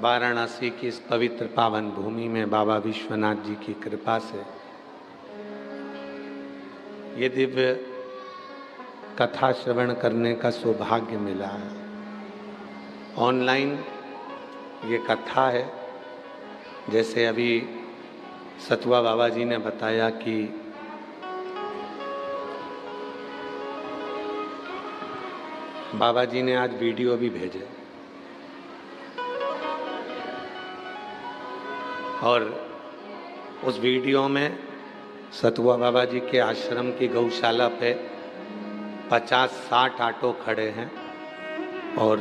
वाराणसी की इस पवित्र पावन भूमि में बाबा विश्वनाथ जी की कृपा से ये दिव्य कथा श्रवण करने का सौभाग्य मिला है। ऑनलाइन ये कथा है, जैसे अभी सतुआ बाबा जी ने बताया कि बाबा जी ने आज वीडियो भी भेजे और उस वीडियो में सतुआ बाबा जी के आश्रम की गौशाला पे 50-60 ऑटो खड़े हैं और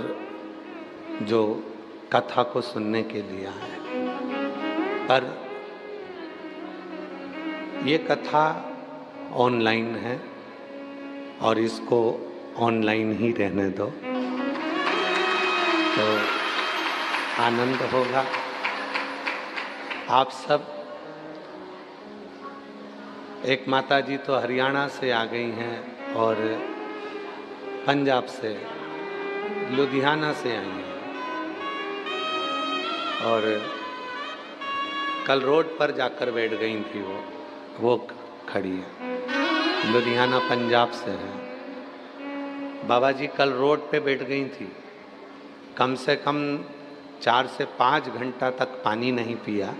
जो कथा को सुनने के लिए आए हैं। पर ये कथा ऑनलाइन है और इसको ऑनलाइन ही रहने दो तो आनंद होगा। आप सब, एक माता जी तो हरियाणा से आ गई हैं और पंजाब से, लुधियाना से आई हैं और कल रोड पर जाकर बैठ गई थी। वो खड़ी है, लुधियाना पंजाब से है। बाबा जी कल रोड पे बैठ गई थी, कम से कम 4 से 5 घंटा तक पानी नहीं पिया,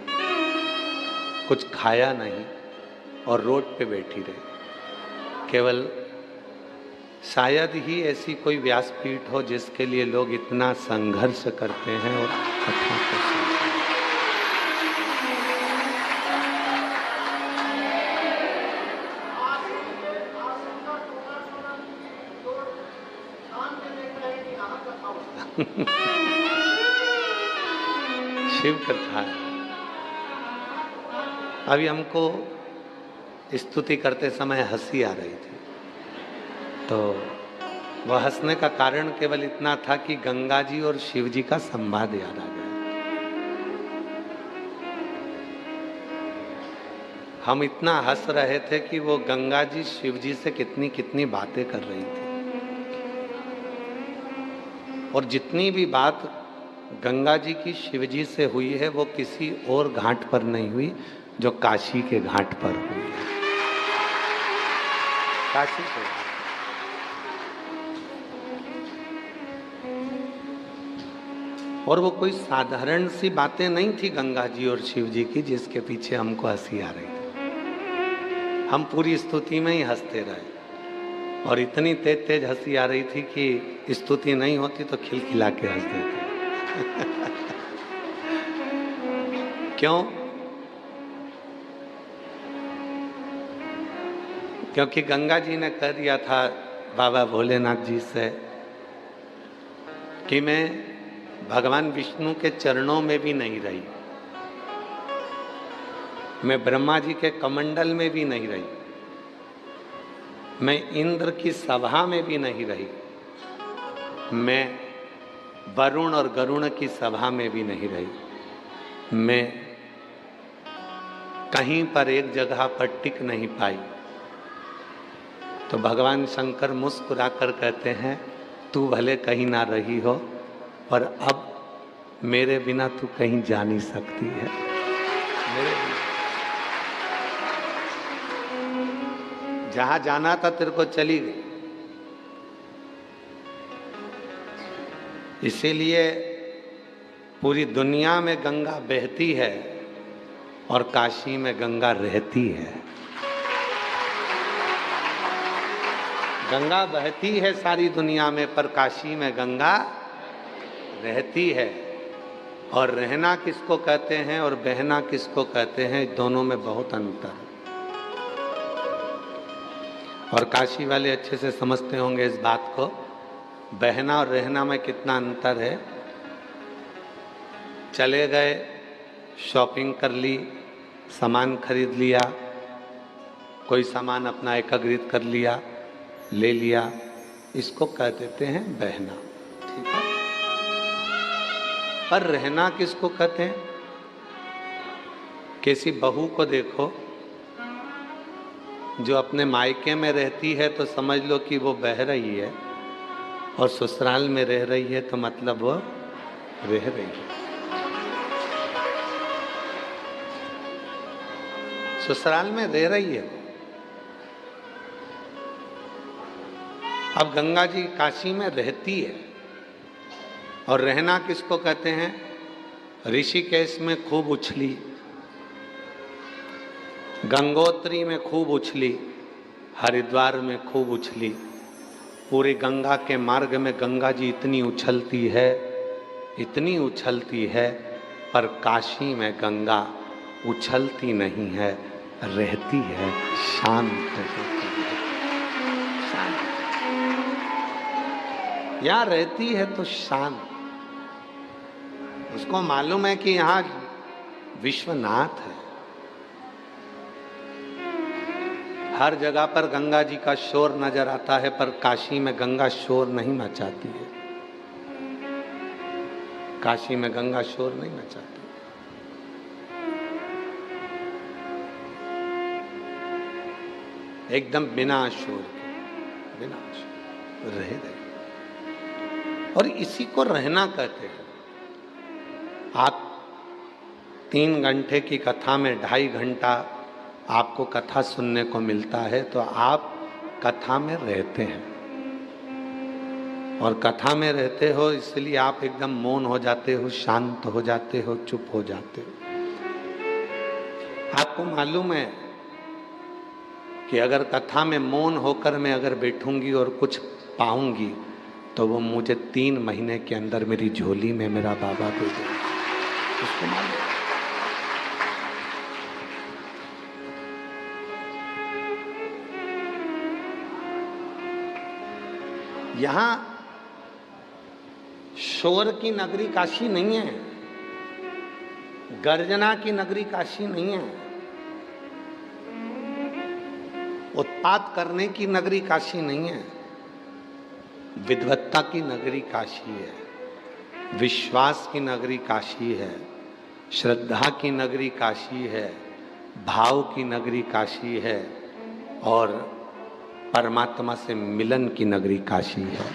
कुछ खाया नहीं और रोड पे बैठी रही। केवल शायद ही ऐसी कोई व्यासपीठ हो जिसके लिए लोग इतना संघर्ष करते हैं और कथा को सुनते हैं। शिव कथा है। अभी हमको स्तुति करते समय हंसी आ रही थी, तो वह हंसने का कारण केवल इतना था कि गंगा जी और शिव जी का संवाद याद आ गया। हम इतना हंस रहे थे कि वो गंगा जी शिव जी से कितनी कितनी बातें कर रही थी और जितनी भी बात गंगा जी की शिव जी से हुई है वो किसी और घाट पर नहीं हुई, जो काशी के घाट पर हुई है। काशी के घाट। और वो कोई साधारण सी बातें नहीं थी गंगा जी और शिव जी की जिसके पीछे हमको हंसी आ रही थी। हम पूरी स्तुति में ही हंसते रहे और इतनी तेज तेज हंसी आ रही थी कि स्तुति नहीं होती तो खिलखिला के हंस देते। क्यों? क्योंकि गंगा जी ने कह दिया था बाबा भोलेनाथ जी से कि मैं भगवान विष्णु के चरणों में भी नहीं रही, मैं ब्रह्मा जी के कमंडल में भी नहीं रही, मैं इंद्र की सभा में भी नहीं रही, मैं वरुण और गरुण की सभा में भी नहीं रही, मैं कहीं पर एक जगह पर टिक नहीं पाई। तो भगवान शंकर मुस्कुराकर कहते हैं, तू भले कहीं ना रही हो पर अब मेरे बिना तू कहीं जा नहीं सकती है। मेरे बिना जहां जाना था तेरे को चली गई। इसीलिए पूरी दुनिया में गंगा बहती है और काशी में गंगा रहती है। गंगा बहती है सारी दुनिया में, पर काशी में गंगा रहती है। और रहना किसको कहते हैं और बहना किसको कहते हैं, दोनों में बहुत अंतर है। और काशी वाले अच्छे से समझते होंगे इस बात को, बहना और रहना में कितना अंतर है। चले गए, शॉपिंग कर ली, सामान खरीद लिया, कोई सामान अपना एकत्रित कर लिया, ले लिया, इसको कह देते हैं बहना। ठीक है। पर रहना किसको कहते हैं? किसी बहू को देखो जो अपने मायके में रहती है तो समझ लो कि वो बह रही है, और ससुराल में रह रही है तो मतलब वो रह रही है। ससुराल में रह रही है। अब गंगा जी काशी में रहती है, और रहना किसको कहते हैं? ऋषिकेश में खूब उछली, गंगोत्री में खूब उछली, हरिद्वार में खूब उछली, पूरे गंगा के मार्ग में गंगा जी इतनी उछलती है, इतनी उछलती है, पर काशी में गंगा उछलती नहीं है, रहती है, शांत रहती है। यहाँ रहती है तो शांत। उसको मालूम है कि यहाँ विश्वनाथ है। हर जगह पर गंगा जी का शोर नजर आता है, पर काशी में गंगा शोर नहीं मचाती है। काशी में गंगा शोर नहीं मचाती। एकदम बिना शोर के, बिना शोर रहे। और इसी को रहना कहते हैं। आप 3 घंटे की कथा में 2.5 घंटा आपको कथा सुनने को मिलता है, तो आप कथा में रहते हैं। और कथा में रहते हो इसलिए आप एकदम मौन हो जाते हो, शांत हो जाते हो, चुप हो जाते हो। आपको मालूम है कि अगर कथा में मौन होकर मैं अगर बैठूंगी और कुछ पाऊंगी, तो वो मुझे 3 महीने के अंदर मेरी झोली में मेरा बाबा दे देगा। उसको मालूम। यहां शोर की नगरी काशी नहीं है, गर्जना की नगरी काशी नहीं है, उत्पात करने की नगरी काशी नहीं है, विद्वत्ता की नगरी काशी है, विश्वास की नगरी काशी है, श्रद्धा की नगरी काशी है, भाव की नगरी काशी है, और परमात्मा से मिलन की नगरी काशी है।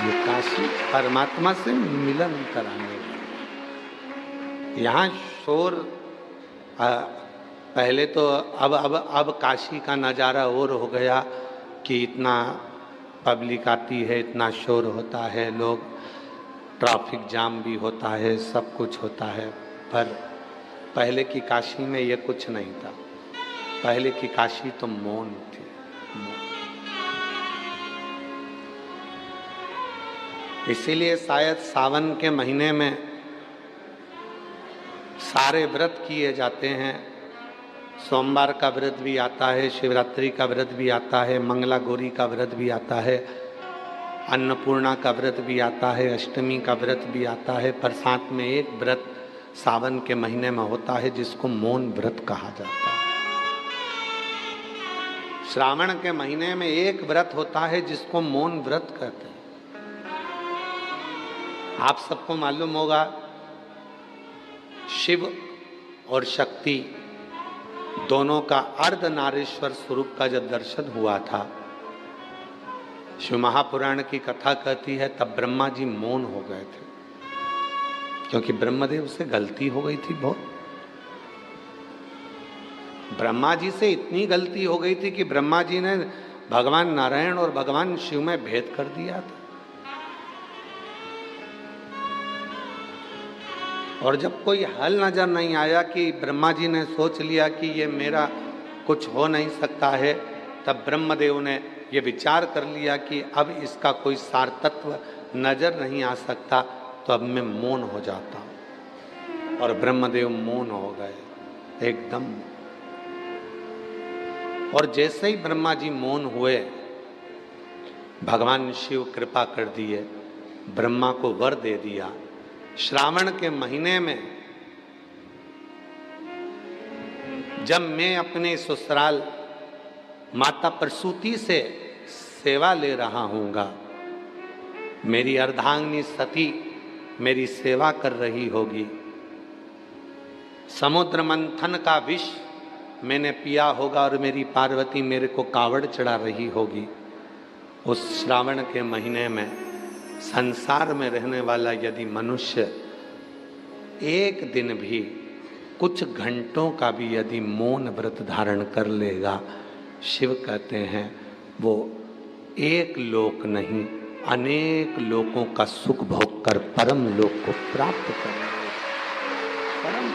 ये काशी परमात्मा से मिलन कराने वाली। यहाँ शोर पहले तो अब काशी का नज़ारा और हो गया कि इतना पब्लिक आती है, इतना शोर होता है, लोग ट्रैफिक जाम भी होता है, सब कुछ होता है। पर पहले की काशी में ये कुछ नहीं था। पहले की काशी तो मौन थी। इसीलिए शायद सावन के महीने में सारे व्रत किए जाते हैं। सोमवार का व्रत भी आता है, शिवरात्रि का व्रत भी आता है, मंगला गौरी का व्रत भी आता है, अन्नपूर्णा का व्रत भी आता है, अष्टमी का व्रत भी आता है। पर साथ में एक व्रत सावन के महीने में होता है जिसको मौन व्रत कहा जाता है। श्रावण के महीने में एक व्रत होता है जिसको मौन व्रत कहते हैं। आप सबको मालूम होगा, शिव और शक्ति दोनों का अर्धनारीश्वर स्वरूप का जब दर्शन हुआ था, शिव महापुराण की कथा कहती है, तब ब्रह्मा जी मौन हो गए थे, क्योंकि ब्रह्मदेव से गलती हो गई थी बहुत। ब्रह्मा जी से इतनी गलती हो गई थी कि ब्रह्मा जी ने भगवान नारायण और भगवान शिव में भेद कर दिया था। और जब कोई हल नजर नहीं आया, कि ब्रह्मा जी ने सोच लिया कि ये मेरा कुछ हो नहीं सकता है, तब ब्रह्मदेव ने ये विचार कर लिया कि अब इसका कोई सार तत्व नजर नहीं आ सकता, तो अब मैं मौन हो जाता हूँ। और ब्रह्मदेव मौन हो गए एकदम। और जैसे ही ब्रह्मा जी मौन हुए, भगवान शिव कृपा कर दिए, ब्रह्मा को वर दे दिया, श्रावण के महीने में जब मैं अपने ससुराल माता प्रसूति से सेवा ले रहा हूँगा, मेरी अर्धांगिनी सती मेरी सेवा कर रही होगी, समुद्र मंथन का विष मैंने पिया होगा और मेरी पार्वती मेरे को कावड़ चढ़ा रही होगी। उस श्रावण के महीने में संसार में रहने वाला यदि मनुष्य एक दिन भी कुछ घंटों का भी यदि मौन व्रत धारण कर लेगा, शिव कहते हैं वो एक लोक नहीं अनेक लोकों का सुख भोग कर परम लोक को प्राप्त कर लेगा। परम।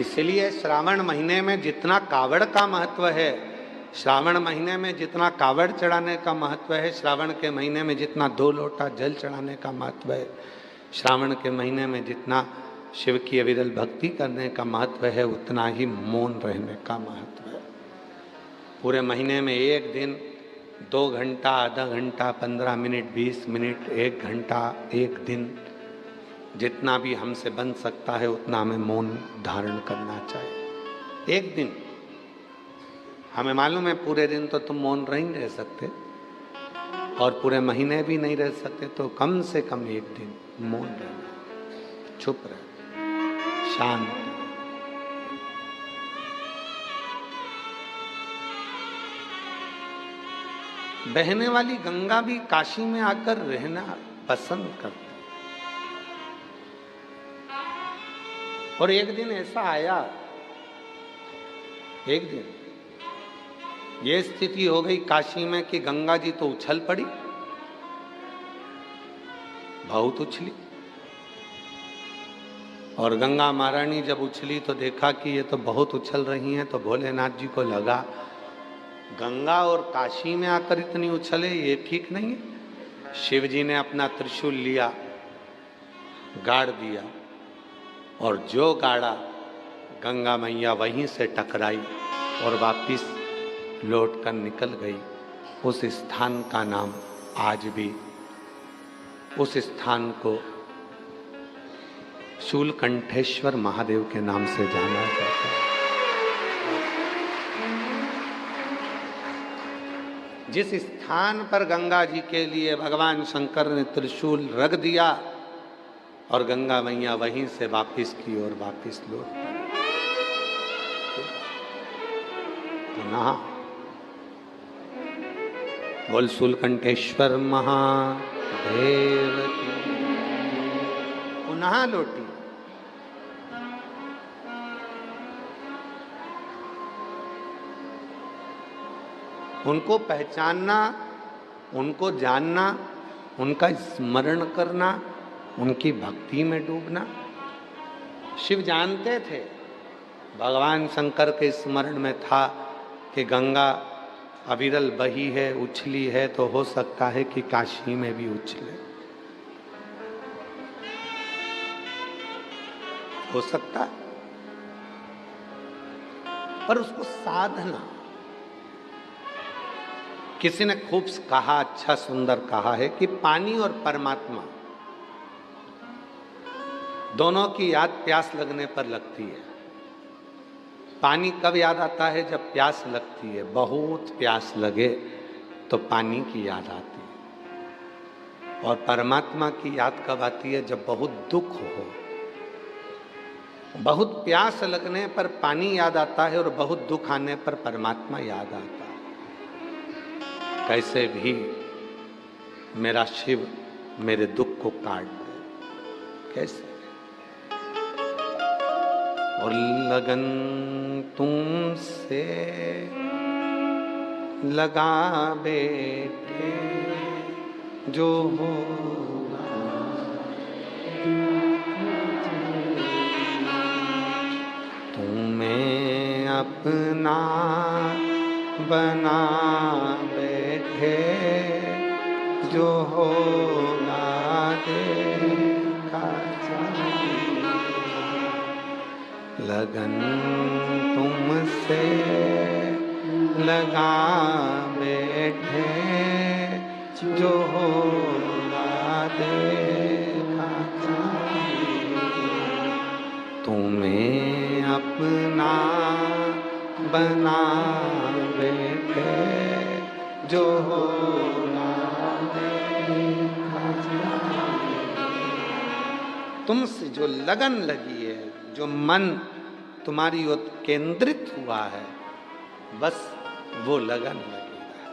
इसलिए श्रावण महीने में जितना कावड़ का महत्व है, श्रावण महीने में जितना कावड़ चढ़ाने का महत्व है, श्रावण के महीने में जितना 2 लोटा जल चढ़ाने का महत्व है, श्रावण के महीने में जितना शिव की अविरल भक्ति करने का महत्व है, उतना ही मौन रहने का महत्व है। पूरे महीने में एक दिन 2 घंटा, आधा घंटा, 15 मिनट, 20 मिनट, 1 घंटा, एक दिन, जितना भी हमसे बन सकता है उतना हमें मौन धारण करना चाहिए। एक दिन, हमें मालूम है पूरे दिन तो तुम मौन नहीं रह सकते और पूरे महीने भी नहीं रह सकते, तो कम से कम एक दिन मौन रहना, चुप रहना, शांत। बहने वाली गंगा भी काशी में आकर रहना पसंद करती। और एक दिन ऐसा आया, एक दिन ये स्थिति हो गई काशी में कि गंगा जी तो उछल पड़ी, बहुत उछली। और गंगा महारानी जब उछली तो देखा कि ये तो बहुत उछल रही हैं, तो भोलेनाथ जी को लगा गंगा और काशी में आकर इतनी उछले, ये ठीक नहीं है। शिव जी ने अपना त्रिशूल लिया, गाड़ दिया, और जो गाड़ा गंगा मैया वहीं से टकराई और वापिस लौट कर निकल गई। उस स्थान का नाम आज भी, उस स्थान को शूलकंठेश्वर महादेव के नाम से जाना जाता है। जिस स्थान पर गंगा जी के लिए भगवान शंकर ने त्रिशूल रख दिया और गंगा मैया वहीं से वापिस की और वापिस लौट पुनः बोल शूलकंठेश्वर महादेव की, पुनः लौटी। उनको पहचानना, उनको जानना, उनका स्मरण करना, उनकी भक्ति में डूबना। शिव जानते थे, भगवान शंकर के स्मरण में था कि गंगा अविरल बही है, उछली है, तो हो सकता है कि काशी में भी उछले, हो सकता है। पर उसको साधना, किसी ने खूब कहा, अच्छा सुंदर कहा है कि पानी और परमात्मा दोनों की याद प्यास लगने पर लगती है। पानी कब याद आता है? जब प्यास लगती है, बहुत प्यास लगे तो पानी की याद आती है। और परमात्मा की याद कब आती है? जब बहुत दुख हो। बहुत प्यास लगने पर पानी याद आता है और बहुत दुख आने पर परमात्मा याद आता है। कैसे भी मेरा शिव मेरे दुख को काट दे, कैसे। और लगन तुमसे लगा बेटे जो होगा, तुम्हें अपना बना बैठे जो होगा देखा जाए। लगन तुमसे लगा बैठे जो होगा देखा जाए। तुम्हें अपना बना बैठे जो होगा देखा जाए। तुमसे जो लगन लगी है, जो मन तुम्हारी ओर केंद्रित हुआ है, बस वो लगन लगी है।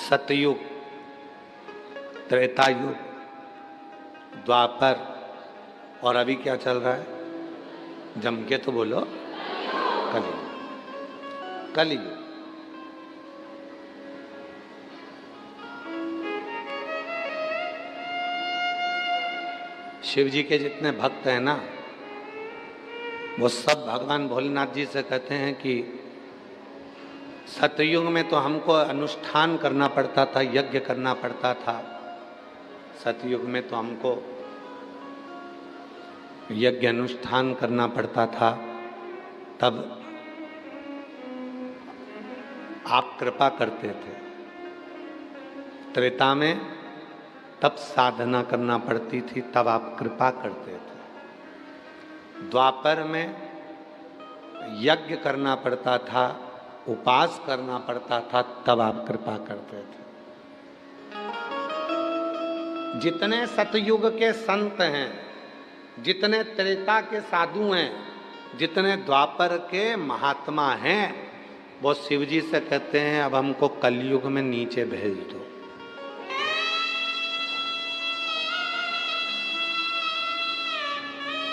सतयुग त्रेता युग, द्वापर, और अभी क्या चल रहा है? जम के तो बोलो, कलयुग। कलयुग। शिव जी के जितने भक्त हैं ना, वो सब भगवान भोलेनाथ जी से कहते हैं कि सतयुग में तो हमको अनुष्ठान करना पड़ता था, यज्ञ करना पड़ता था। सतयुग में तो हमको यज्ञ अनुष्ठान करना पड़ता था, तब आप कृपा करते थे। त्रेता में तब साधना करना पड़ती थी, तब आप कृपा करते थे। द्वापर में यज्ञ करना पड़ता था, उपास करना पड़ता था, तब आप कृपा करते थे। जितने सतयुग के संत हैं, जितने त्रेता के साधु हैं, जितने द्वापर के महात्मा हैं, वो शिव जी से कहते हैं अब हमको कलयुग में नीचे भेज दो।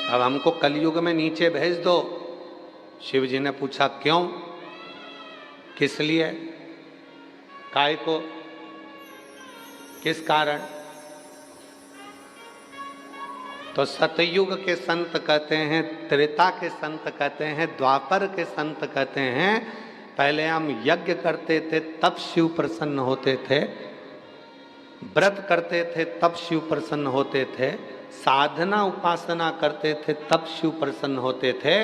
अब हमको कलयुग में नीचे भेज दो। शिव जी ने पूछा क्यों, किस लिए, काय को, किस कारण? तो सतयुग के संत कहते हैं, त्रेता के संत कहते हैं, द्वापर के संत कहते हैं पहले हम यज्ञ करते थे तब शिव प्रसन्न होते थे, व्रत करते थे तब शिव प्रसन्न होते थे, साधना उपासना करते थे तब शिव प्रसन्न होते थे,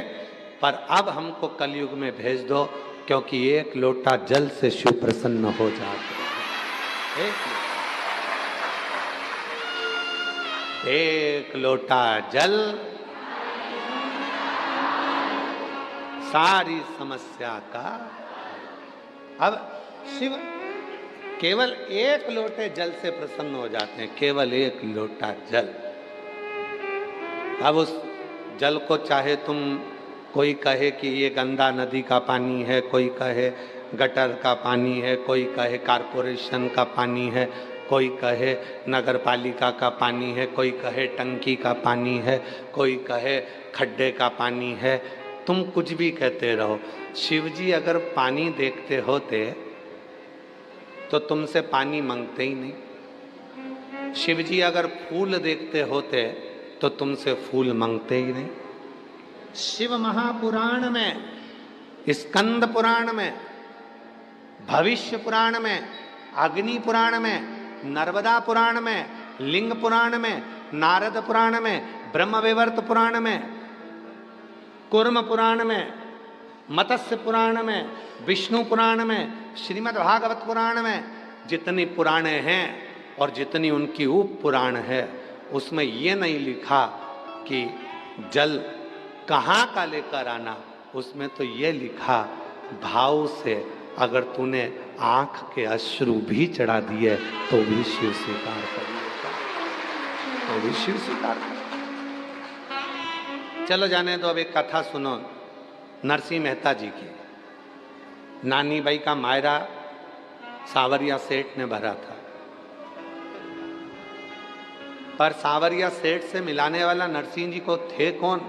पर अब हमको कलयुग में भेज दो क्योंकि एक लोटा जल से शिव प्रसन्न हो जाते हैं। एक लोटा जल सारी समस्या का। अब शिव केवल एक लोटे जल से प्रसन्न हो जाते हैं, केवल एक लोटा जल। अब उस जल को चाहे तुम, कोई कहे कि ये गंदा नदी का पानी है, कोई कहे गटर का पानी है, कोई कहे कारपोरेशन का पानी है, कोई कहे नगर पालिका का पानी है, कोई कहे टंकी का पानी है, कोई कहे खड्डे का पानी है, तुम कुछ भी कहते रहो। शिव जी अगर पानी देखते होते तो तुमसे पानी मांगते ही नहीं। शिव जी अगर फूल देखते होते तो तुमसे फूल मांगते ही नहीं। शिव महापुराण में, स्कंद पुराण में, भविष्य पुराण में, अग्नि पुराण में, नर्मदा पुराण में, लिंग पुराण में, नारद पुराण में, ब्रह्मवैवर्त पुराण में, कूर्म पुराण में, मत्स्य पुराण में, विष्णु पुराण में, श्रीमद् भागवत पुराण में, जितनी पुराणे हैं और जितनी उनकी उप पुराण है, उसमें ये नहीं लिखा कि जल कहाँ का लेकर आना। उसमें तो ये लिखा भाव से अगर तूने आंख के अश्रु भी चढ़ा दिए तो भी शिव स्वीकार करिएगा, तो भी शिव स्वीकार करिएगा। चलो जाने दो, अब एक कथा सुनो नरसिंह मेहता जी की। नानी बाई का मायरा सांवरिया सेठ ने भरा था, पर सांवरिया सेठ से मिलाने वाला नरसिंह जी को थे कौन?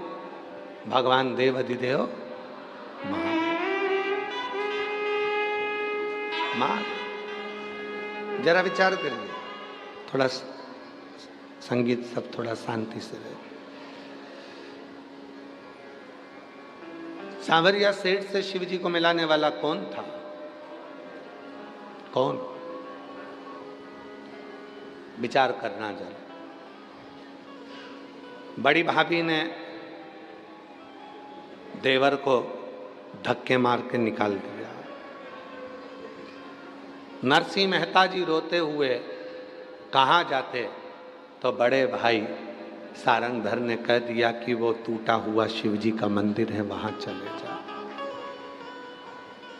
भगवान देव अधिदेव महादेव। जरा विचार करिए, थोड़ा संगीत सब थोड़ा शांति से रहे। सांवरिया सेठ से शिव जी को मिलाने वाला कौन था? कौन? विचार करना जरा। बड़ी भाभी ने देवर को धक्के मार के निकाल दिया। नरसिंह मेहता जी रोते हुए कहाँ जाते? तो बड़े भाई सारंगधर ने कह दिया कि वो टूटा हुआ शिव जी का मंदिर है, वहां चले जा।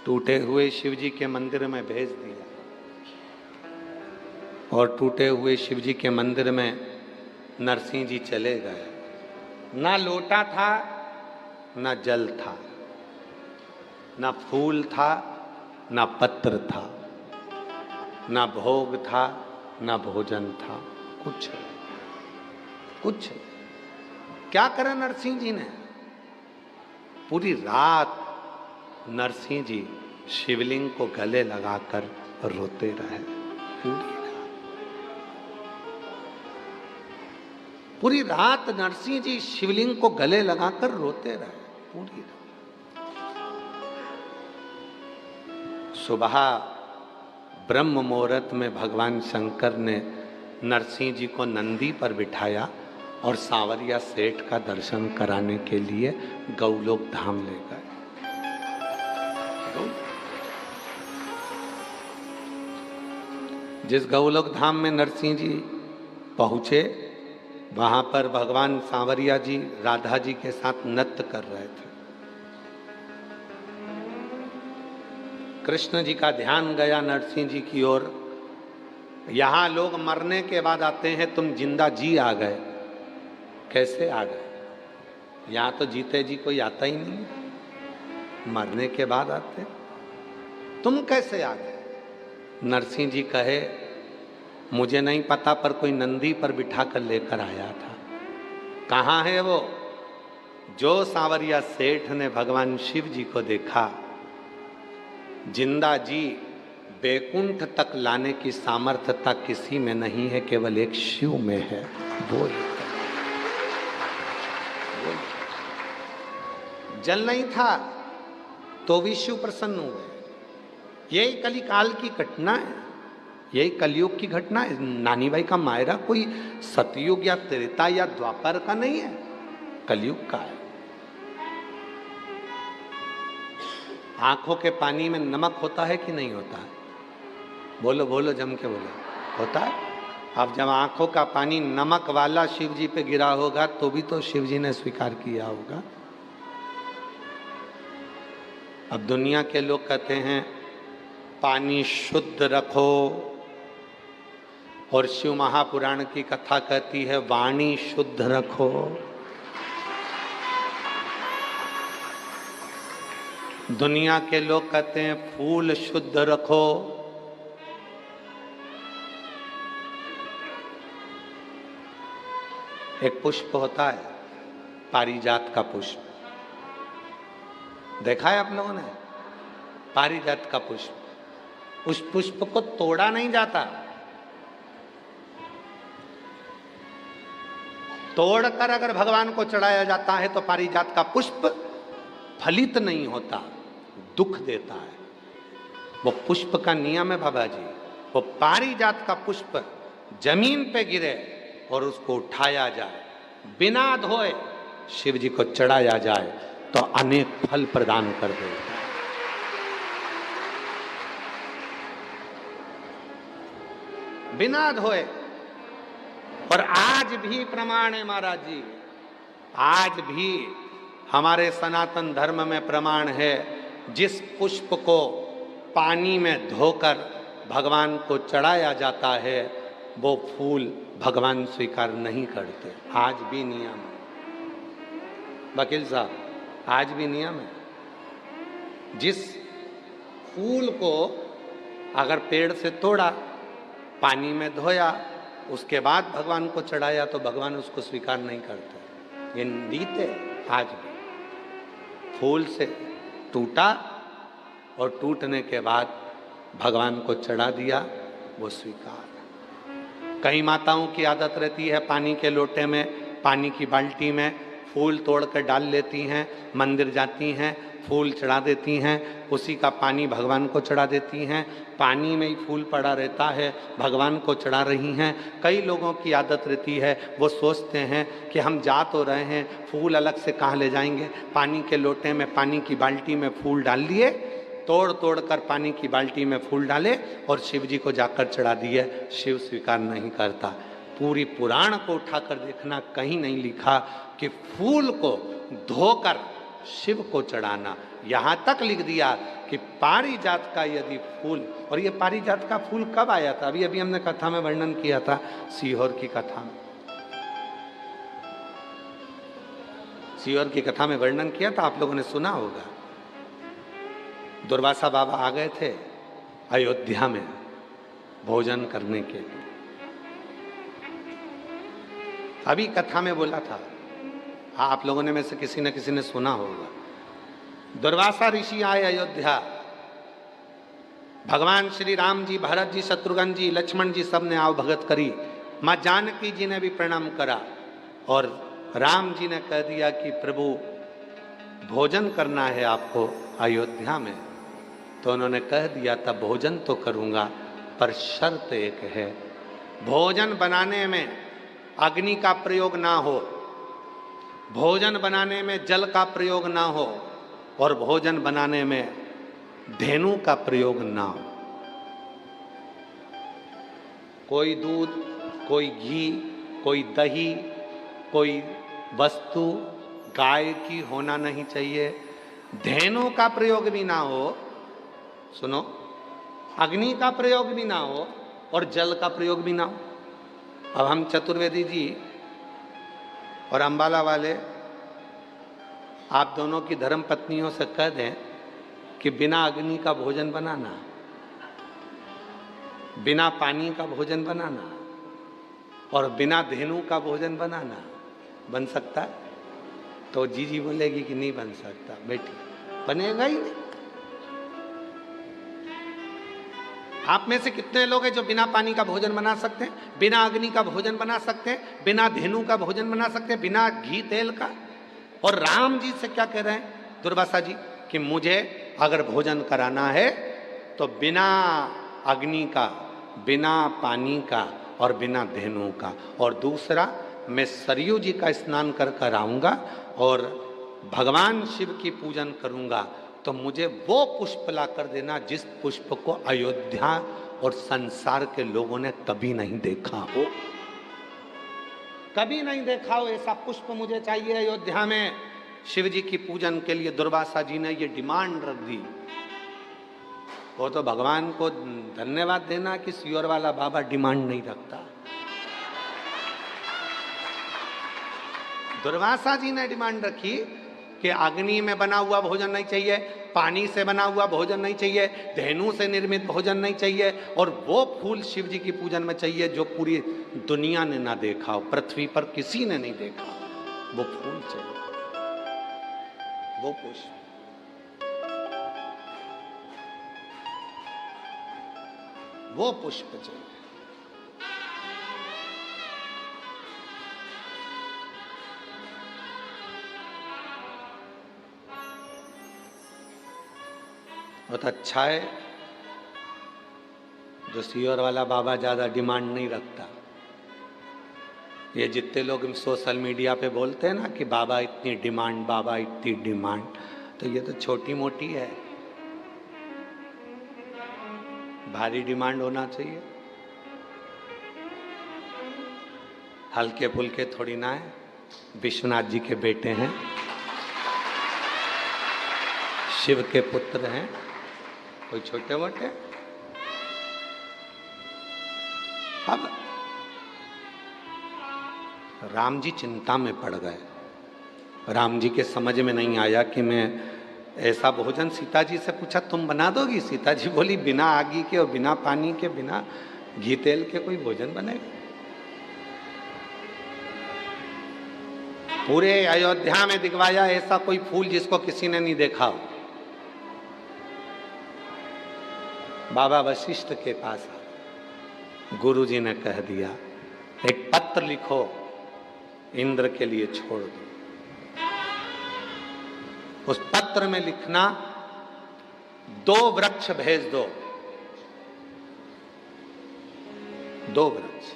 टूटे हुए शिव जी के मंदिर में भेज दिया, और टूटे हुए शिव जी के मंदिर में नरसिंह जी चले गए। ना लोटा था, ना जल था, ना फूल था, ना पत्र था, ना भोग था, ना भोजन था, कुछ कुछ। क्या करा नरसिंह जी ने? पूरी रात नरसिंह जी शिवलिंग को गले लगाकर रोते रहे। पूरी रात नरसिंह जी शिवलिंग को गले लगाकर रोते रहे, पूरी रात। सुबह ब्रह्म मुहूर्त में भगवान शंकर ने नरसिंह जी को नंदी पर बिठाया और सांवरिया सेठ का दर्शन कराने के लिए गौलोक धाम ले गए। जिस गौलोक धाम में नरसिंह जी पहुंचे, वहां पर भगवान सांवरिया जी राधा जी के साथ नृत्य कर रहे थे। कृष्ण जी का ध्यान गया नरसिंह जी की ओर। यहां लोग मरने के बाद आते हैं, तुम जिंदा जी आ गए। कैसे आ गए? यहां तो जीते जी कोई आता ही नहीं, मरने के बाद आते। तुम कैसे आ गए? नरसिंह जी कहे, मुझे नहीं पता, पर कोई नंदी पर बिठा कर लेकर आया था। कहाँ है वो? जो सांवरिया सेठ ने भगवान शिव जी को देखा, जिंदा जी बैकुंठ तक लाने की सामर्थ्यता किसी में नहीं है, केवल एक शिव में है। बोल, जल नहीं था तो भी शिव प्रसन्न हुए। यही कलिकाल की घटना है, यही कलयुग की घटना है। नानी भाई का मायरा कोई सतयुग या त्रेता या द्वापर का नहीं है, कलयुग का है। आंखों के पानी में नमक होता है कि नहीं होता है? बोलो बोलो, जम के बोलो। होता है। अब जब आंखों का पानी नमक वाला शिव जी पे गिरा होगा तो भी तो शिव जी ने स्वीकार किया होगा। अब दुनिया के लोग कहते हैं पानी शुद्ध रखो, और शिव महापुराण की कथा कहती है वाणी शुद्ध रखो। दुनिया के लोग कहते हैं फूल शुद्ध रखो। एक पुष्प होता है पारिजात का पुष्प, देखा है आप लोगों ने? पारिजात का पुष्प, उस पुष्प को तोड़ा नहीं जाता, तोड़कर अगर भगवान को चढ़ाया जाता है तो पारिजात का पुष्प फलित नहीं होता, दुख देता है। वो पुष्प का नियम है बाबा जी। वो पारिजात का पुष्प जमीन पे गिरे और उसको उठाया जाए, बिना धोए शिव जी को चढ़ाया जाए तो अनेक फल प्रदान कर देता है। बिना धोए। और आज भी प्रमाण है महाराज जी, आज भी हमारे सनातन धर्म में प्रमाण है, जिस पुष्प को पानी में धोकर भगवान को चढ़ाया जाता है वो फूल भगवान स्वीकार नहीं करते। आज भी नियम है वकील साहब, आज भी नियम है। जिस फूल को अगर पेड़ से तोड़ा, पानी में धोया, उसके बाद भगवान को चढ़ाया तो भगवान उसको स्वीकार नहीं करते। ये रीत है आज भी। फूल से टूटा और टूटने के बाद भगवान को चढ़ा दिया, वो स्वीकार। कई माताओं की आदत रहती है पानी के लोटे में, पानी की बाल्टी में फूल तोड़कर डाल लेती हैं, मंदिर जाती हैं, फूल चढ़ा देती हैं, उसी का पानी भगवान को चढ़ा देती हैं। पानी में ही फूल पड़ा रहता है, भगवान को चढ़ा रही हैं। कई लोगों की आदत रहती है, वो सोचते हैं कि हम जा तो रहे हैं, फूल अलग से कहाँ ले जाएंगे, पानी के लोटे में, पानी की बाल्टी में फूल डाल दिए, तोड़ तोड़ कर पानी की बाल्टी में फूल डाले और शिव जी को जाकर चढ़ा दिए। शिव स्वीकार नहीं करता। पूरी पुराण को उठाकर देखना, कहीं नहीं लिखा कि फूल को धोकर शिव को चढ़ाना। यहाँ तक लिख दिया कि पारिजात का यदि फूल, और ये पारिजात का फूल कब आया था? अभी अभी हमने कथा में वर्णन किया था, सीहोर की कथा में। सीहोर की कथा में वर्णन किया था, आप लोगों ने सुना होगा। दुर्वासा बाबा आ गए थे अयोध्या में भोजन करने के लिए। अभी कथा में बोला था, हाँ आप लोगों ने में से किसी न किसी ने सुना होगा। दुर्वासा ऋषि आए अयोध्या, भगवान श्री राम जी, भरत जी, शत्रुघ्न जी, लक्ष्मण जी सब ने आओ भगत करी। माँ जानकी जी ने भी प्रणाम करा और राम जी ने कह दिया कि प्रभु भोजन करना है आपको अयोध्या में। तो उन्होंने कह दिया था भोजन तो करूँगा पर शर्त एक है, भोजन बनाने में अग्नि का प्रयोग ना हो, भोजन बनाने में जल का प्रयोग ना हो और भोजन बनाने में धेनु का प्रयोग ना हो। कोई दूध, कोई घी, कोई दही, कोई वस्तु गाय की होना नहीं चाहिए, धेनु का प्रयोग भी ना हो, सुनो, अग्नि का प्रयोग भी ना हो और जल का प्रयोग भी ना हो। अब हम चतुर्वेदी जी और अंबाला वाले आप दोनों की धर्म पत्नियों से कह दें कि बिना अग्नि का भोजन बनाना, बिना पानी का भोजन बनाना और बिना धेनु का भोजन बनाना बन सकता है? तो जीजी बोलेगी कि नहीं बन सकता। बेटी बनेगा ही नहीं। आप में से कितने लोग हैं जो बिना पानी का भोजन बना सकते हैं, बिना अग्नि का भोजन बना सकते हैं, बिना धेनु का भोजन बना सकते हैं, बिना घी तेल का? और राम जी से क्या कह रहे हैं दुर्वासा जी कि मुझे अगर भोजन कराना है तो बिना अग्नि का, बिना पानी का और बिना धेनु का। और दूसरा, मैं सरयू जी का स्नान कर कर आऊँगा और भगवान शिव की पूजन करूँगा, तो मुझे वो पुष्प ला कर देना जिस पुष्प को अयोध्या और संसार के लोगों ने कभी नहीं देखा हो, कभी नहीं देखा हो। ऐसा पुष्प मुझे चाहिए अयोध्या में शिव जी की पूजन के लिए। दुर्वासा जी ने ये डिमांड रख दी। वो तो भगवान को धन्यवाद देना कि सियोर वाला बाबा डिमांड नहीं रखता। दुर्वासा जी ने डिमांड रखी कि अग्नि में बना हुआ भोजन नहीं चाहिए, पानी से बना हुआ भोजन नहीं चाहिए, धेनु से निर्मित भोजन नहीं चाहिए और वो फूल शिव जी की पूजन में चाहिए जो पूरी दुनिया ने ना देखा हो, पृथ्वी पर किसी ने नहीं देखा, वो फूल चाहिए, वो पुष्प। वो पुष्प चाहिए। बहुत अच्छा है जो सियोर वाला बाबा ज़्यादा डिमांड नहीं रखता। ये जितने लोग सोशल मीडिया पे बोलते हैं ना कि बाबा इतनी डिमांड, बाबा इतनी डिमांड, तो ये तो छोटी मोटी है। भारी डिमांड होना चाहिए, हल्के फुल्के थोड़ी ना है। विश्वनाथ जी के बेटे हैं, शिव के पुत्र हैं, कोई छोटे मोटे। अब राम जी चिंता में पड़ गए। राम जी के समझ में नहीं आया कि मैं ऐसा भोजन, सीता जी से पूछा तुम बना दोगी? सीता जी बोली बिना आगी के और बिना पानी के, बिना घी तेल के कोई भोजन बनेगा? पूरे अयोध्या में दिखवाया ऐसा कोई फूल जिसको किसी ने नहीं देखा हो। बाबा वशिष्ठ के पास गुरुजी ने कह दिया एक पत्र लिखो, इंद्र के लिए छोड़ दो। उस पत्र में लिखना 2 वृक्ष भेज दो, 2 वृक्ष,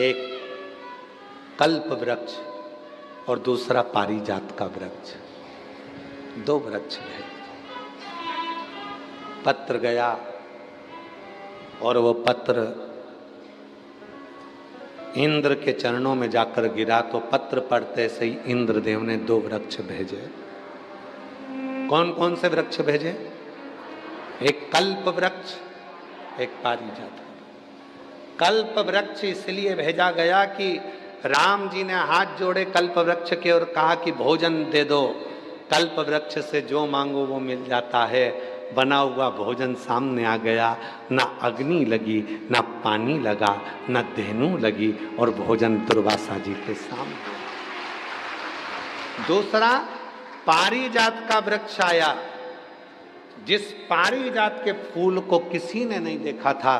एक कल्प वृक्ष और दूसरा पारिजात का वृक्ष, 2 वृक्ष भेज। पत्र गया और वो पत्र इंद्र के चरणों में जाकर गिरा तो पत्र पढ़ते से ही इंद्रदेव ने 2 वृक्ष भेजे। कौन कौन से वृक्ष भेजे? एक कल्प वृक्ष, एक पारिजात। कल्प वृक्ष इसलिए भेजा गया कि राम जी ने हाथ जोड़े कल्प वृक्ष के और कहा कि भोजन दे दो, कल्प वृक्ष से जो मांगो वो मिल जाता है। बना हुआ भोजन सामने आ गया, ना अग्नि लगी, ना पानी लगा, ना धेनु लगी, और भोजन दुर्वासा जी के सामने। दूसरा, पारिजात का वृक्ष आया। जिस पारिजात के फूल को किसी ने नहीं देखा था,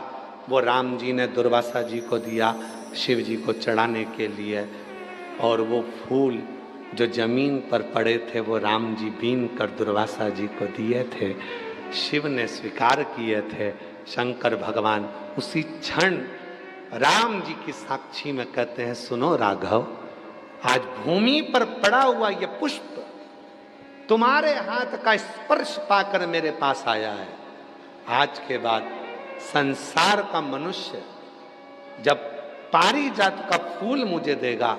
वो राम जी ने दुर्वासा जी को दिया शिव जी को चढ़ाने के लिए। और वो फूल जो जमीन पर पड़े थे वो राम जी बीन कर दुर्वासा जी को दिए थे, शिव ने स्वीकार किए थे। शंकर भगवान उसी क्षण राम जी की साक्षी में कहते हैं, सुनो राघव, आज भूमि पर पड़ा हुआ ये पुष्प तुम्हारे हाथ का स्पर्श पाकर मेरे पास आया है। आज के बाद संसार का मनुष्य जब पारिजात का फूल मुझे देगा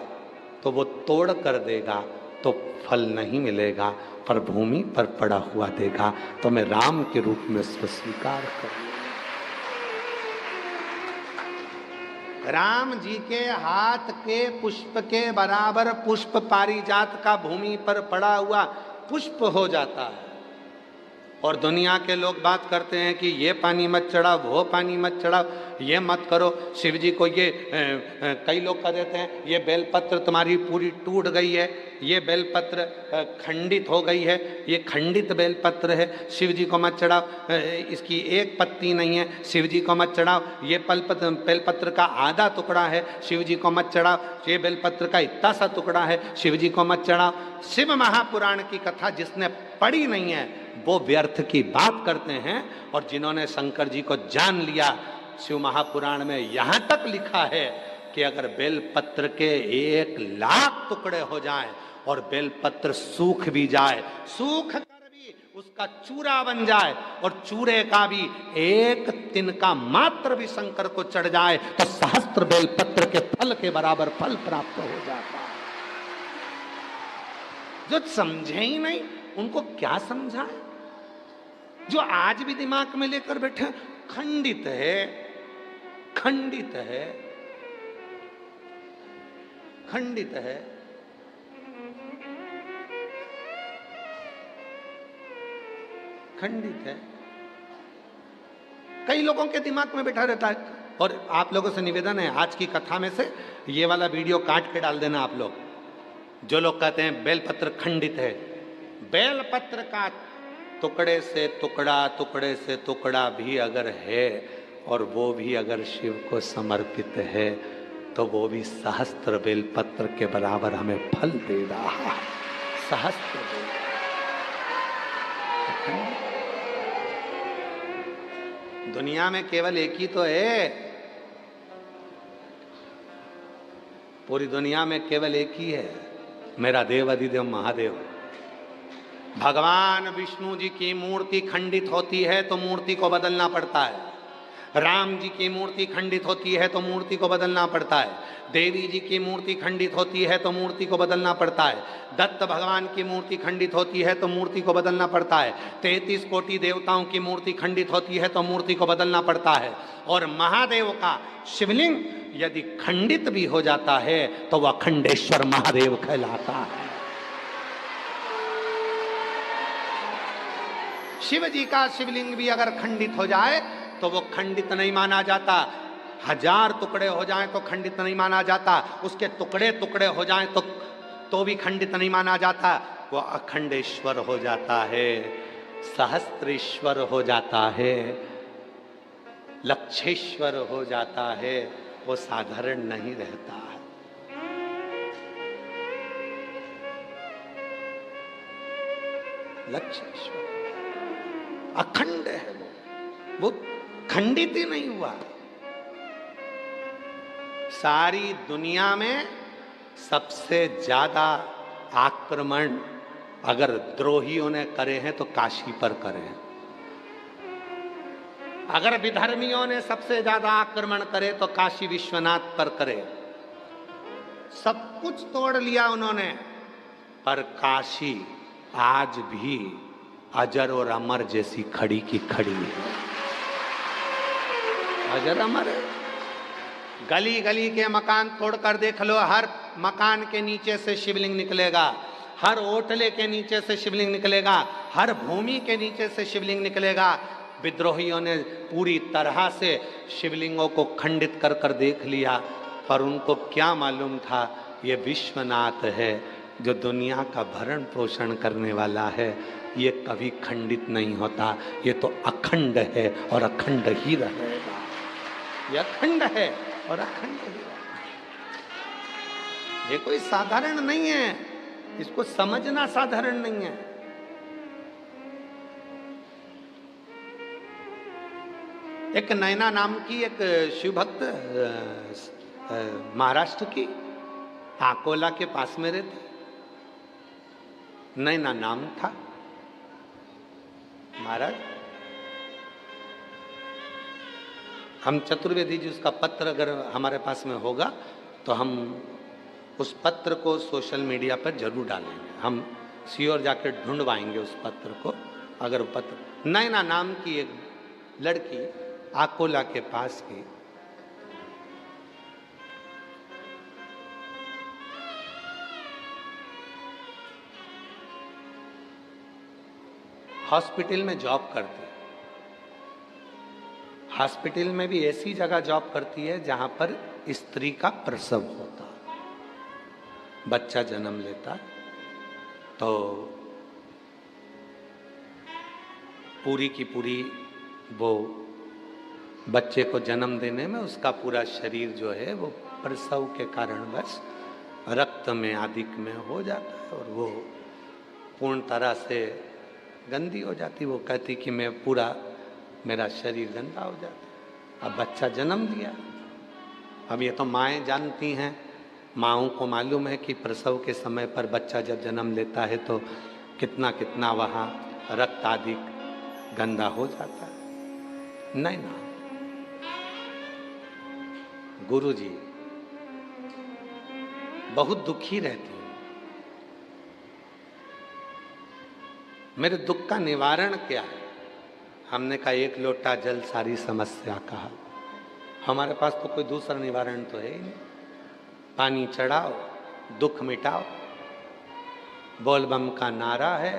तो वो तोड़ कर देगा तो फल नहीं मिलेगा, पर भूमि पर पड़ा हुआ देगा तो मैं राम के रूप में उसको स्वीकार करूंगा। राम जी के हाथ के पुष्प के बराबर पुष्प पारिजात का भूमि पर पड़ा हुआ पुष्प हो जाता है। और दुनिया के लोग बात करते हैं कि ये पानी मत चढ़ाओ, वो पानी मत चढ़ाओ, ये मत करो शिव जी को। ये कई लोग कह देते हैं ये बेलपत्र तुम्हारी पूरी टूट गई है, ये बेलपत्र खंडित हो गई है, ये खंडित बेलपत्र है, शिव जी को मत चढ़ाओ, इसकी एक पत्ती नहीं है, शिव जी को मत चढ़ाओ, ये बेलपत्र का आधा टुकड़ा है, शिव जी को मत चढ़ाओ, ये बेलपत्र का इतना सा टुकड़ा है, शिव जी को मत चढ़ाओ। शिव महापुराण की कथा जिसने पढ़ी नहीं है वो व्यर्थ की बात करते हैं। और जिन्होंने शंकर जी को जान लिया, शिव महापुराण में यहां तक लिखा है कि अगर बेलपत्र के 1,00,000 टुकड़े हो जाएं और बेलपत्र सूख भी जाए, सूख कर भी उसका चूरा बन जाए और चूरे का भी एक तिनका मात्र भी शंकर को चढ़ जाए तो सहस्त्र बेलपत्र के फल के बराबर फल प्राप्त हो जाता है। जो समझे ही नहीं उनको क्या समझाए? जो आज भी दिमाग में लेकर बैठे, खंडित है, खंडित है, खंडित है। खंडित है, कई लोगों के दिमाग में बैठा रहता है। और आप लोगों से निवेदन है, आज की कथा में से ये वाला वीडियो काट के डाल देना आप लोग। जो लोग कहते हैं बेलपत्र खंडित है, बेलपत्र का टुकड़े से टुकड़ा, टुकड़े से टुकड़ा भी अगर है और वो भी अगर शिव को समर्पित है तो वो भी सहस्त्र बेलपत्र के बराबर हमें फल दे रहा है। सहस्त्र दुनिया में केवल एक ही तो है, पूरी दुनिया में केवल एक ही है, मेरा देव अधिदेव महादेव। भगवान विष्णु जी की मूर्ति खंडित होती है तो मूर्ति को बदलना पड़ता है, राम जी की मूर्ति खंडित होती है तो मूर्ति को बदलना पड़ता है, देवी जी की मूर्ति खंडित होती है तो मूर्ति को बदलना पड़ता है, दत्त भगवान की मूर्ति खंडित होती है तो मूर्ति को बदलना पड़ता है, 33 कोटि देवताओं की मूर्ति खंडित होती है तो मूर्ति को बदलना पड़ता है। और महादेव का शिवलिंग यदि खंडित भी हो जाता है तो वह अखंडेश्वर महादेव कहलाता है। शिव जी का शिवलिंग भी अगर खंडित हो जाए तो वो खंडित नहीं माना जाता, 1000 टुकड़े हो जाएं तो खंडित नहीं माना जाता, उसके टुकड़े टुकड़े हो जाएं तो भी खंडित नहीं माना जाता, वो अखंडेश्वर हो जाता है, सहस्त्रेश्वर हो जाता है, लक्षेश्वर हो जाता है, वो साधारण नहीं रहता है। लक्षेश्वर अखंड है, वो खंडित ही नहीं हुआ। सारी दुनिया में सबसे ज्यादा आक्रमण अगर द्रोहियों ने करे हैं तो काशी पर करे हैं। अगर विधर्मियों ने सबसे ज्यादा आक्रमण करे तो काशी विश्वनाथ पर करे। सब कुछ तोड़ लिया उन्होंने, पर काशी आज भी अजर और अमर जैसी खड़ी की खड़ी है। अजर अमर है। गली गली के मकान तोड़कर देख लो, हर मकान के नीचे से शिवलिंग निकलेगा, हर ओटले के नीचे से शिवलिंग निकलेगा, हर भूमि के नीचे से शिवलिंग निकलेगा। विद्रोहियों ने पूरी तरह से शिवलिंगों को खंडित कर कर देख लिया, पर उनको क्या मालूम था ये विश्वनाथ है जो दुनिया का भरण पोषण करने वाला है, ये कभी खंडित नहीं होता, ये तो अखंड है और अखंड ही रहेगा। ये अखंड है और अखंड ही रहेगा। ये कोई साधारण नहीं है, इसको समझना साधारण नहीं है। एक नैना नाम की एक शिवभक्त महाराष्ट्र की अकोला के पास में रहती, नैना नाम था। महाराज हम चतुर्वेदी जी उसका पत्र अगर हमारे पास में होगा तो हम उस पत्र को सोशल मीडिया पर जरूर डालेंगे। हम श्योर जाकर ढूंढवाएंगे उस पत्र को। अगर वो पत्र, नैना नाम की एक लड़की अकोला के पास की, हॉस्पिटल में जॉब करती, हॉस्पिटल में भी ऐसी जगह जॉब करती है जहां पर स्त्री का प्रसव होता, बच्चा जन्म लेता, तो पूरी की पूरी वो बच्चे को जन्म देने में उसका पूरा शरीर जो है वो प्रसव के कारण बस रक्त में आदिक में हो जाता है और वो पूर्ण तरह से गंदी हो जाती। वो कहती कि मैं पूरा, मेरा शरीर गंदा हो जाता। अब बच्चा जन्म दिया, अब ये तो माएँ जानती हैं, माँओं को मालूम है कि प्रसव के समय पर बच्चा जब जन्म लेता है तो कितना कितना वहाँ रक्त आदि गंदा हो जाता है। नहीं ना, गुरुजी बहुत दुखी रहती हूँ, मेरे दुख का निवारण क्या है? हमने कहा एक लोटा जल सारी समस्या का हल। हमारे पास तो कोई दूसरा निवारण तो है ही नहीं। पानी चढ़ाओ, दुख मिटाओ, बोल बम का नारा है,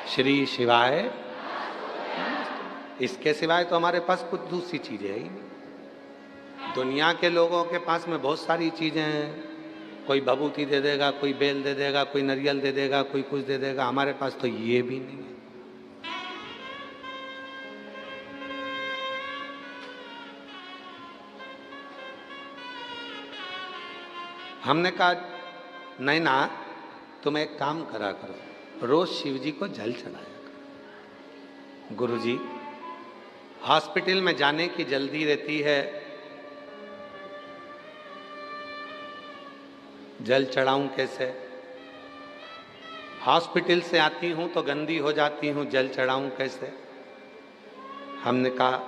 श्री शिवाय, इसके सिवाय तो हमारे पास कुछ दूसरी चीजें है ही नहीं। दुनिया के लोगों के पास में बहुत सारी चीजें हैं, कोई भभूति दे देगा, कोई बेल दे देगा, कोई नारियल दे देगा, कोई कुछ दे देगा, हमारे पास तो ये भी नहीं है। हमने कहा नहीं ना, तुम एक काम करा करो, रोज शिव जी को जल चढ़ाया करो। गुरुजी हॉस्पिटल में जाने की जल्दी रहती है, जल चढ़ाऊं कैसे? हॉस्पिटल से आती हूं तो गंदी हो जाती हूं, जल चढ़ाऊं कैसे? हमने कहा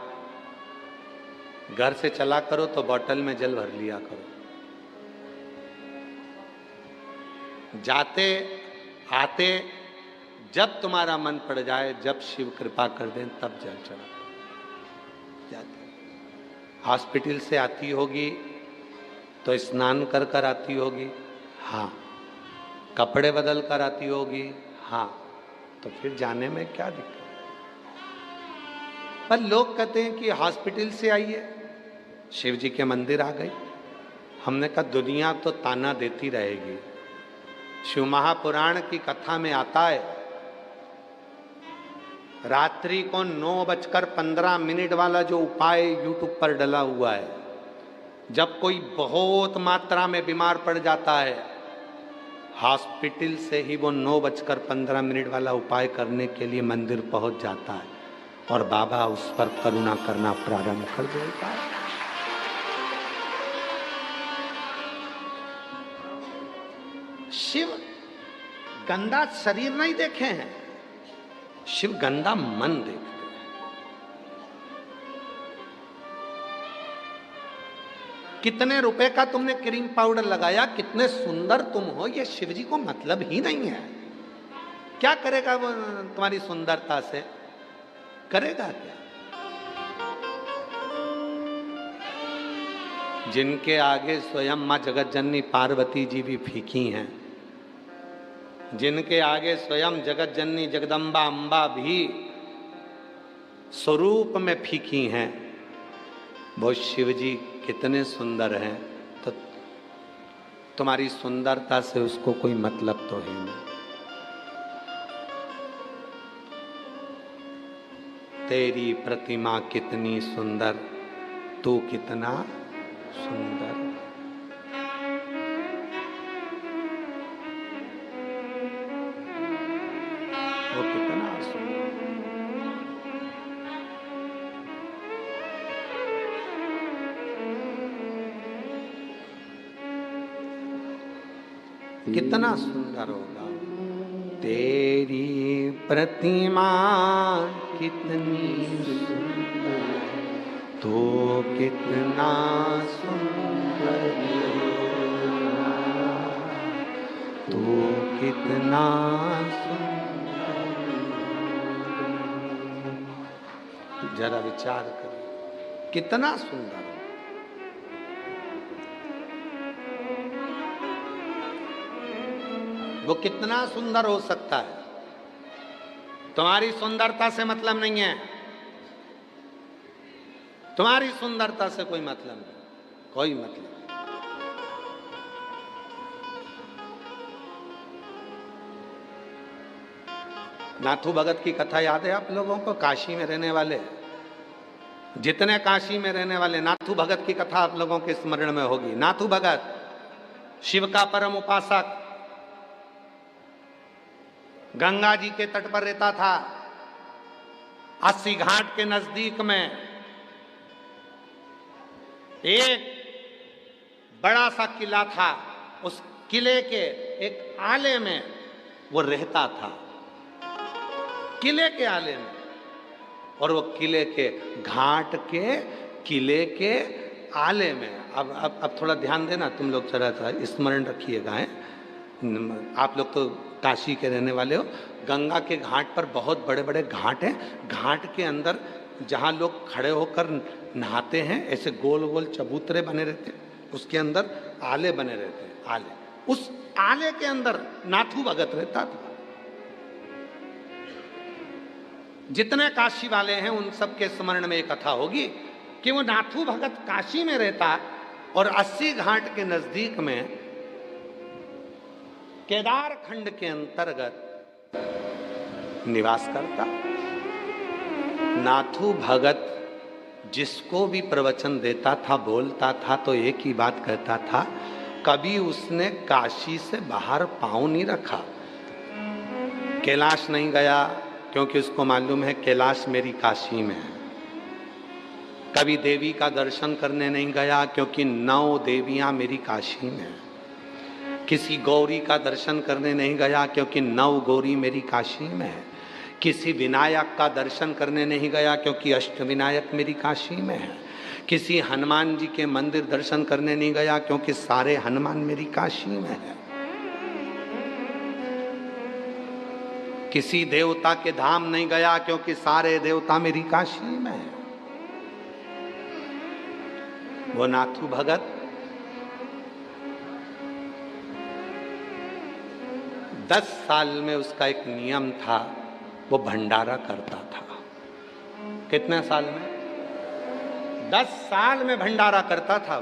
घर से चला करो तो बोतल में जल भर लिया करो, जाते आते जब तुम्हारा मन पड़ जाए, जब शिव कृपा कर दें तब जल चढ़ा। जाते हॉस्पिटल से आती होगी तो स्नान कर कर आती होगी, हाँ। कपड़े बदल कर आती होगी, हाँ। तो फिर जाने में क्या दिक्कत? पर लोग कहते हैं कि हॉस्पिटल से आई है, शिव जी के मंदिर आ गई। हमने कहा दुनिया तो ताना देती रहेगी। शिव महापुराण की कथा में आता है, रात्रि को 9:15 वाला जो उपाय यूट्यूब पर डला हुआ है, जब कोई बहुत मात्रा में बीमार पड़ जाता है, हॉस्पिटल से ही वो 9:15 वाला उपाय करने के लिए मंदिर पहुंच जाता है और बाबा उस पर करुणा करना प्रारंभ कर देता है। शिव गंदा शरीर नहीं देखे हैं, शिव गंदा मन देखते हैं। कितने रुपए का तुमने क्रीम पाउडर लगाया, कितने सुंदर तुम हो, ये शिव जी को मतलब ही नहीं है। क्या करेगा वो तुम्हारी सुंदरता से? करेगा क्या? जिनके आगे स्वयं मां जगत जननी पार्वती जी भी फीकी हैं, जिनके आगे स्वयं जगत जननी जगदम्बा अम्बा भी स्वरूप में फीकी हैं, वो शिव जी कितने सुंदर हैं, तो तुम्हारी सुंदरता से उसको कोई मतलब तो है नहीं। तेरी प्रतिमा कितनी सुंदर, तू कितना सुंदर। वो कितना सुंदर, कितना सुंदर होगा। तेरी प्रतिमा कितनी सुंदर, तो कितना सुंदर, तो कितना सुंदर। जरा विचार करो, कितना सुंदर। वो कितना सुंदर हो सकता है। तुम्हारी सुंदरता से मतलब नहीं है, तुम्हारी सुंदरता से कोई मतलब नहीं, कोई मतलब नहीं। नाथू भगत की कथा याद है आप लोगों को? काशी में रहने वाले, जितने काशी में रहने वाले, नाथू भगत की कथा आप लोगों के स्मरण में होगी। नाथू भगत शिव का परम उपासक, गंगा जी के तट पर रहता था। 80 घाट के नजदीक में एक बड़ा सा किला था। उस किले के एक आले में वो रहता था, किले के आले में। और वो किले के घाट के किले के आले में। अब थोड़ा ध्यान देना तुम लोग, जरा सा स्मरण रखिएगा। आप लोग तो काशी के रहने वाले हो। गंगा के घाट पर बहुत बड़े बड़े घाट हैं। घाट के अंदर जहाँ लोग खड़े होकर नहाते हैं, ऐसे गोल गोल चबूतरे बने रहते हैं, उसके अंदर आले बने रहते हैं। आले, उस आले के अंदर नाथू भगत रहता था। जितने काशी वाले हैं उन सब के स्मरण में एक कथा होगी कि वो नाथू भगत काशी में रहता और 80 घाट के नजदीक में केदार खंड के अंतर्गत निवास करता। नाथू भगत जिसको भी प्रवचन देता था, बोलता था, तो एक ही बात कहता था, कभी उसने काशी से बाहर पांव नहीं रखा। कैलाश नहीं गया क्योंकि उसको मालूम है कैलाश मेरी काशी में है। कभी देवी का दर्शन करने नहीं गया क्योंकि 9 देवियां मेरी काशी में है। किसी गौरी का दर्शन करने नहीं गया क्योंकि 9 गौरी मेरी काशी में है। किसी विनायक का दर्शन करने नहीं गया क्योंकि 8 विनायक मेरी काशी में है। किसी हनुमान जी के मंदिर दर्शन करने नहीं गया क्योंकि सारे हनुमान मेरी काशी में है। किसी देवता के धाम नहीं गया क्योंकि सारे देवता मेरी काशी में है। वो नाथू भगत 10 साल में उसका एक नियम था, वो भंडारा करता था। कितने साल में? 10 साल में भंडारा करता था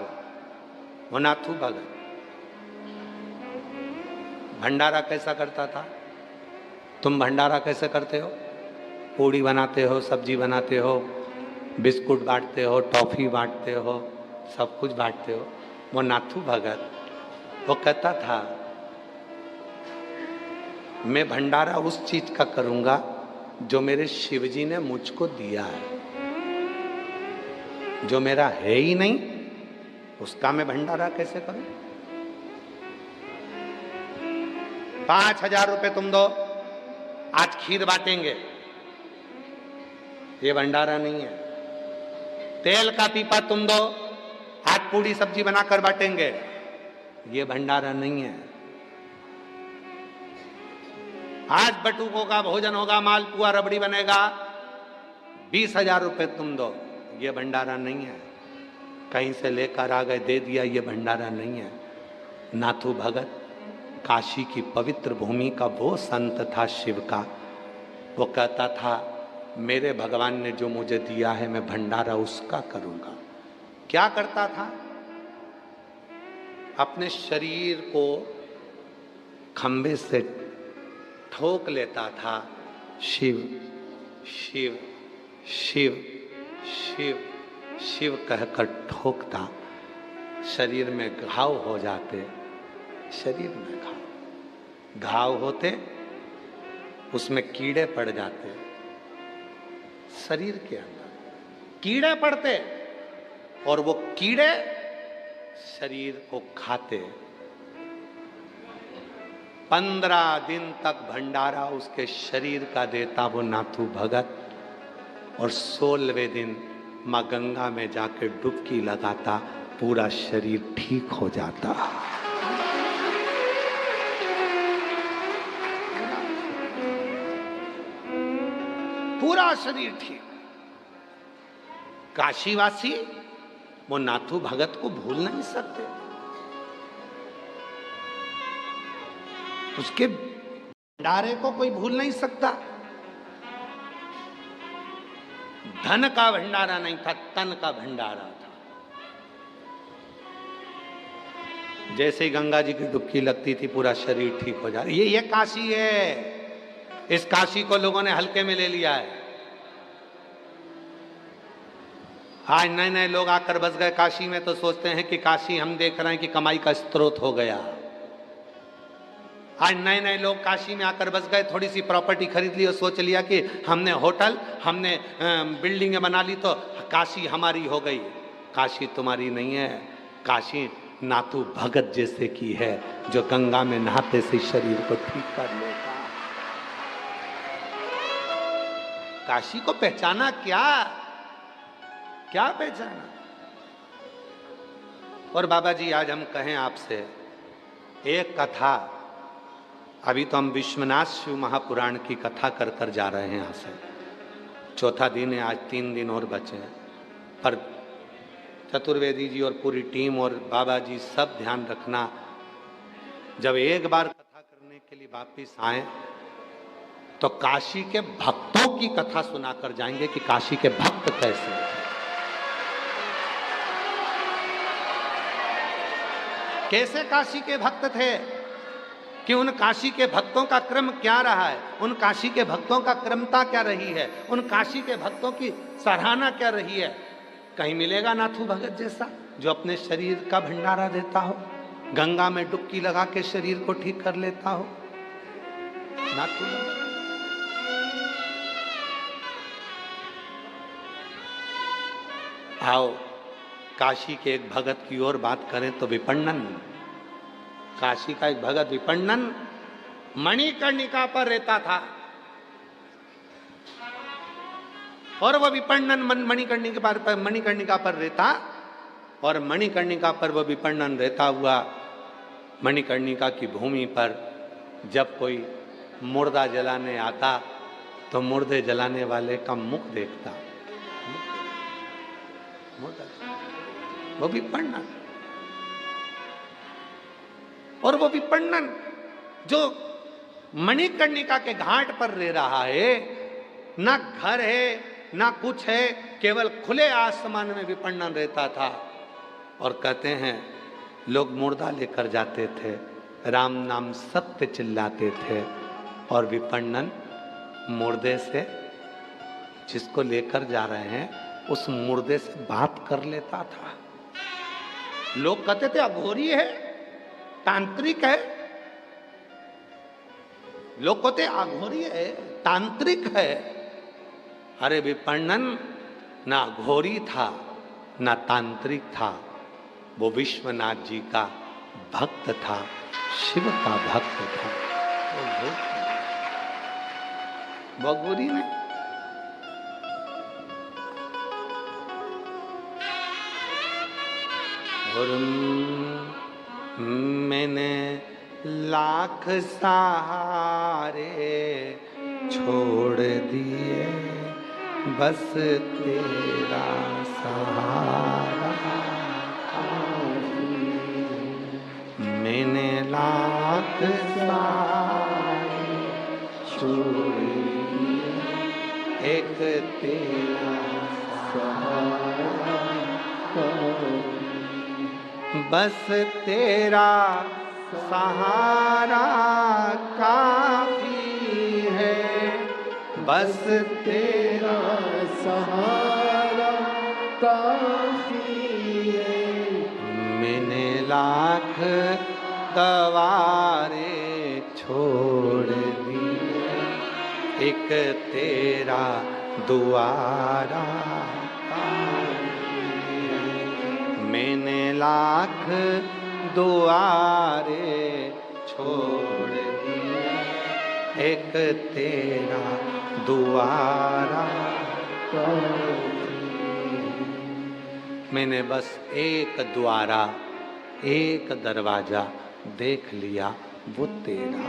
वो नाथू भगत। भंडारा कैसा करता था? तुम भंडारा कैसे करते हो? पूड़ी बनाते हो, सब्जी बनाते हो, बिस्कुट बांटते हो, टॉफी बांटते हो, सब कुछ बांटते हो। वो नाथू भगत वो कहता था, मैं भंडारा उस चीज का करूंगा जो मेरे शिव जी ने मुझको दिया है। जो मेरा है ही नहीं उसका मैं भंडारा कैसे करूं? 5000 रुपए तुम दो, आज खीर बांटेंगे, ये भंडारा नहीं है। तेल का पीपा तुम दो, आज पूड़ी सब्जी बनाकर बांटेंगे, ये भंडारा नहीं है। आज बटुकों का भोजन होगा, मालपुआ रबड़ी बनेगा, 20,000 रुपए तुम दो, ये भंडारा नहीं है। कहीं से लेकर आ गए दे दिया, ये भंडारा नहीं है। नाथू भगत काशी की पवित्र भूमि का वो संत था शिव का, वो कहता था मेरे भगवान ने जो मुझे दिया है मैं भंडारा उसका करूंगा। क्या करता था? अपने शरीर को खंभे से ठोक लेता था, शिव शिव शिव शिव शिव कहकर ठोकता। शरीर में घाव हो जाते, शरीर में घाव होते, उसमें कीड़े पड़ जाते, शरीर के अंदर कीड़े पड़ते और वो कीड़े शरीर को खाते। 15 दिन तक भंडारा उसके शरीर का देता वो नाथू भगत, और 16वें दिन माँ गंगा में जाके डुबकी लगाता, पूरा शरीर ठीक हो जाता। पूरा शरीर ठीक। काशीवासी वो नाथू भगत को भूल नहीं सकते, उसके भंडारे को कोई भूल नहीं सकता। धन का भंडारा नहीं था, तन का भंडारा था। जैसे ही गंगा जी की डुबकी लगती थी पूरा शरीर ठीक हो जाता। ये काशी है। इस काशी को लोगों ने हल्के में ले लिया है। आज नए नए लोग आकर बस गए काशी में तो सोचते हैं कि काशी हम देख रहे हैं कि कमाई का स्रोत हो गया। आज नए नए लोग काशी में आकर बस गए, थोड़ी सी प्रॉपर्टी खरीद ली और सोच लिया कि हमने होटल, हमने बिल्डिंगें बना ली तो काशी हमारी हो गई। काशी तुम्हारी नहीं है, काशी नाथू भगत जैसे की है, जो गंगा में नहाते से शरीर को ठीक कर लेता। काशी को पहचाना क्या पहचाना? और बाबा जी आज हम कहें आपसे एक कथा, अभी तो हम विश्वनाथ शिव महापुराण की कथा कर कर जा रहे हैं। यहाँ से चौथा दिन है आज, 3 दिन और बचे हैं। पर चतुर्वेदी जी और पूरी टीम और बाबा जी सब ध्यान रखना, जब एक बार कथा करने के लिए वापिस आए तो काशी के भक्तों की कथा सुनाकर जाएंगे कि काशी के भक्त कैसे हैं। कैसे काशी के भक्त थे, कि उन काशी के भक्तों का क्रम क्या रहा है, उन काशी के भक्तों का क्रमता क्या रही है, उन काशी के भक्तों की सराहना क्या रही है। कहीं मिलेगा नाथू भगत जैसा जो अपने शरीर का भंडारा देता हो, गंगा में डुबकी लगा के शरीर को ठीक कर लेता हो। नाथू भगत। आओ काशी के एक भगत की ओर बात करें तो विपन्नन, काशी का एक भगत विपन्नन मणिकर्णिका पर रहता था, और वह विपन्नन मणिकर्णिका पर रहता, और मणिकर्णिका पर वह विपन्नन रहता हुआ मणिकर्णिका की भूमि पर जब कोई मुर्दा जलाने आता तो मुर्दे जलाने वाले का मुख देखता। वो विपन्नन, और वो विपन्नन जो मणिकर्णिका के घाट पर रह रहा है, ना घर है ना कुछ है, केवल खुले आसमान में विपन्नन रहता था। और कहते हैं लोग मुर्दा लेकर जाते थे, राम नाम सत्य चिल्लाते थे, और विपन्नन मुर्दे से, जिसको लेकर जा रहे हैं उस मुर्दे से बात कर लेता था। लोग कहते थे अघोरी है, तांत्रिक है। लोग कहते अघोरी है, तांत्रिक है। अरे विपन्नन ना अघोरी था ना तांत्रिक था, वो विश्वनाथ जी का भक्त था, शिव का भक्त था। वो अघोरी नहीं। और मैंने लाख सहारे छोड़ दिए, बस तेरा सहारा। मैंने लाख सारे छोड़ दिए, एक तेरा सहारा बस तेरा सहारा काफी है, बस तेरा सहारा काफी है। मैंने लाख गवारे छोड़ दिए, एक तेरा दुआरा काफी है। मैंने लाख दुआरे छोड़ दिए, एक तेरा दुआरा मैंने बस एक द्वारा, एक दरवाजा देख लिया, वो तेरा।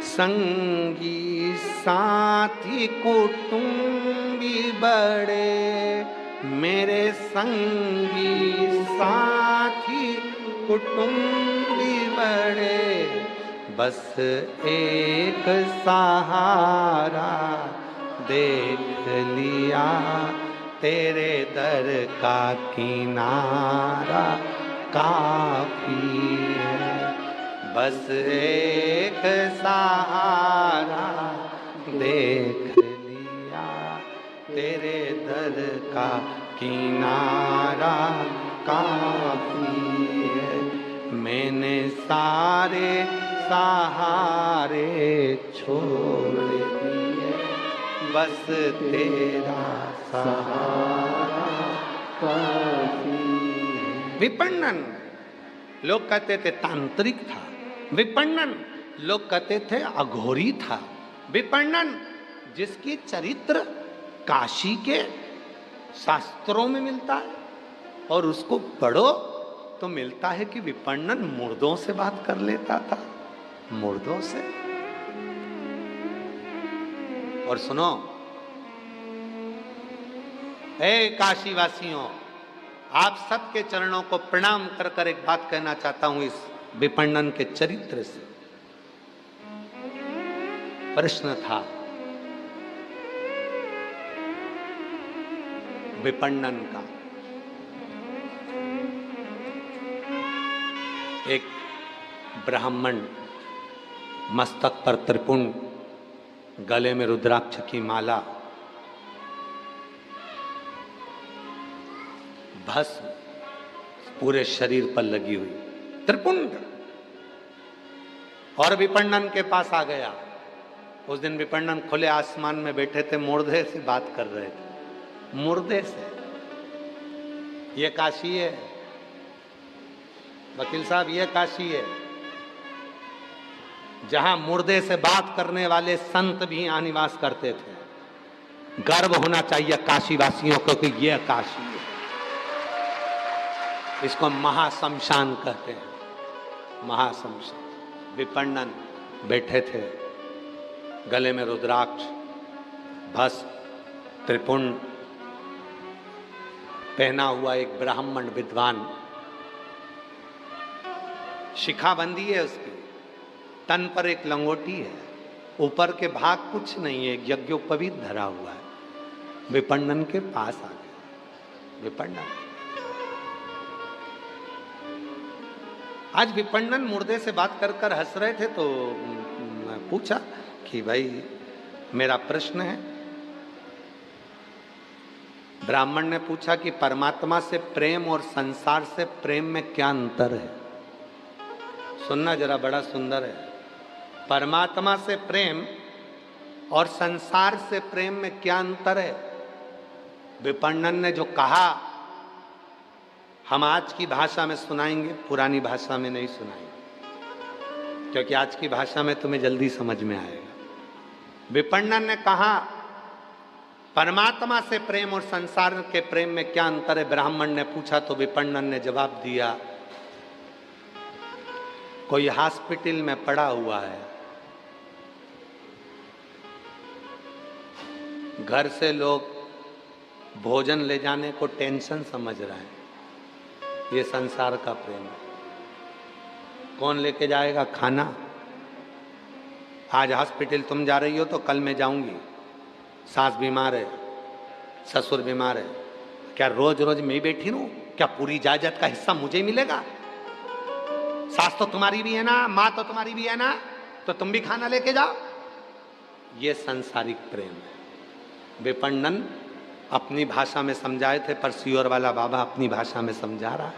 संगी साथी कुटुंबी बड़े, मेरे संगी साथी कुटुंबी बड़े, बस एक सहारा देख लिया, तेरे दर का किनारा काफी है। बस एक सहारा देख लिया, तेरे दर का किनारा काफी है। मैंने सारे सहारे छोड़ दिए, बस तेरा सहारा काफी है। विपणन लोग कहते थे तांत्रिक था, विपणन लोग कहते थे अघोरी था, विपणन जिसकी चरित्र काशी के शास्त्रों में मिलता है और उसको पढ़ो तो मिलता है कि विपणन मुर्दों से बात कर लेता था, मुर्दों से। और सुनो हे काशी वासियों, आप सबके चरणों को प्रणाम कर कर एक बात कहना चाहता हूं इस विपणन के चरित्र से। प्रश्न था विपणन का। एक ब्राह्मण मस्तक पर त्रिपुंड, गले में रुद्राक्ष की माला, भस्म पूरे शरीर पर लगी हुई, त्रिपुंड, और विपणन के पास आ गया। उस दिन विपणन खुले आसमान में बैठे थे, मुर्दे से बात कर रहे थे, मुर्दे से। ये काशी है वकील साहब, ये काशी है जहां मुर्दे से बात करने वाले संत भी यहाँ निवास करते थे। गर्व होना चाहिए काशी वासियों को कि यह काशी है। इसको महाशमशान कहते हैं, महाशमशान। विपणन बैठे थे, गले में रुद्राक्ष, भस्म, त्रिपुंड पहना हुआ एक ब्राह्मण विद्वान, शिखाबंदी है उसकी, तन पर एक लंगोटी है, ऊपर के भाग कुछ नहीं है, यज्ञोपवीत धरा हुआ है। विपणन के पास आ गया। विपणन आज विपणन मुर्दे से बात कर कर हंस रहे थे, तो पूछा कि भाई मेरा प्रश्न है। ब्राह्मण ने पूछा कि परमात्मा से प्रेम और संसार से प्रेम में क्या अंतर है। सुनना जरा, बड़ा सुंदर है। परमात्मा से प्रेम और संसार से प्रेम में क्या अंतर है। विपणन ने जो कहा हम आज की भाषा में सुनाएंगे, पुरानी भाषा में नहीं सुनाएंगे, क्योंकि आज की भाषा में तुम्हें जल्दी समझ में आएगा। विपणन ने कहा परमात्मा से प्रेम और संसार के प्रेम में क्या अंतर है। ब्राह्मण ने पूछा तो विपणन ने जवाब दिया, कोई हॉस्पिटल में पड़ा हुआ है, घर से लोग भोजन ले जाने को टेंशन समझ रहे हैं। ये संसार का प्रेम है। कौन लेके जाएगा खाना? आज हॉस्पिटल तुम जा रही हो तो कल मैं जाऊंगी। सास बीमार है, ससुर बीमार है, क्या रोज रोज मैं ही बैठी रहूं? क्या पूरी जायदाद का हिस्सा मुझे ही मिलेगा? सास तो तुम्हारी भी है ना, माँ तो तुम्हारी भी है ना, तो तुम भी खाना लेके जाओ। ये सांसारिक प्रेम है। विपणन अपनी भाषा में समझाए थे, पर सियोर वाला बाबा अपनी भाषा में समझा रहा है।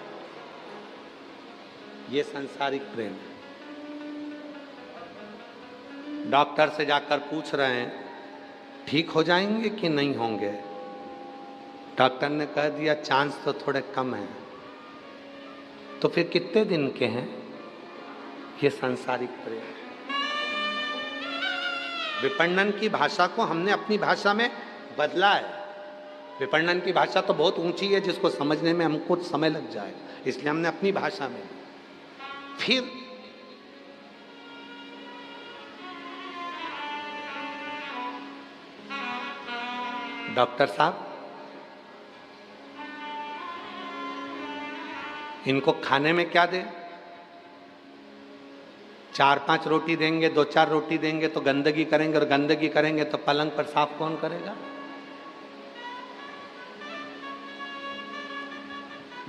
ये सांसारिक प्रेम है। डॉक्टर से जाकर पूछ रहे हैं ठीक हो जाएंगे कि नहीं होंगे? डॉक्टर ने कह दिया चांस तो थोड़े कम है। तो फिर कितने दिन के हैं? ये सांसारिक प्रेम। विपणन की भाषा को हमने अपनी भाषा में बदला है। विपणन की भाषा तो बहुत ऊंची है, जिसको समझने में हमको समय लग जाए, इसलिए हमने अपनी भाषा में। फिर डॉक्टर साहब, इनको खाने में क्या दें? 4-5 रोटी देंगे, 2-4 रोटी देंगे तो गंदगी करेंगे, और गंदगी करेंगे तो पलंग पर साफ कौन करेगा?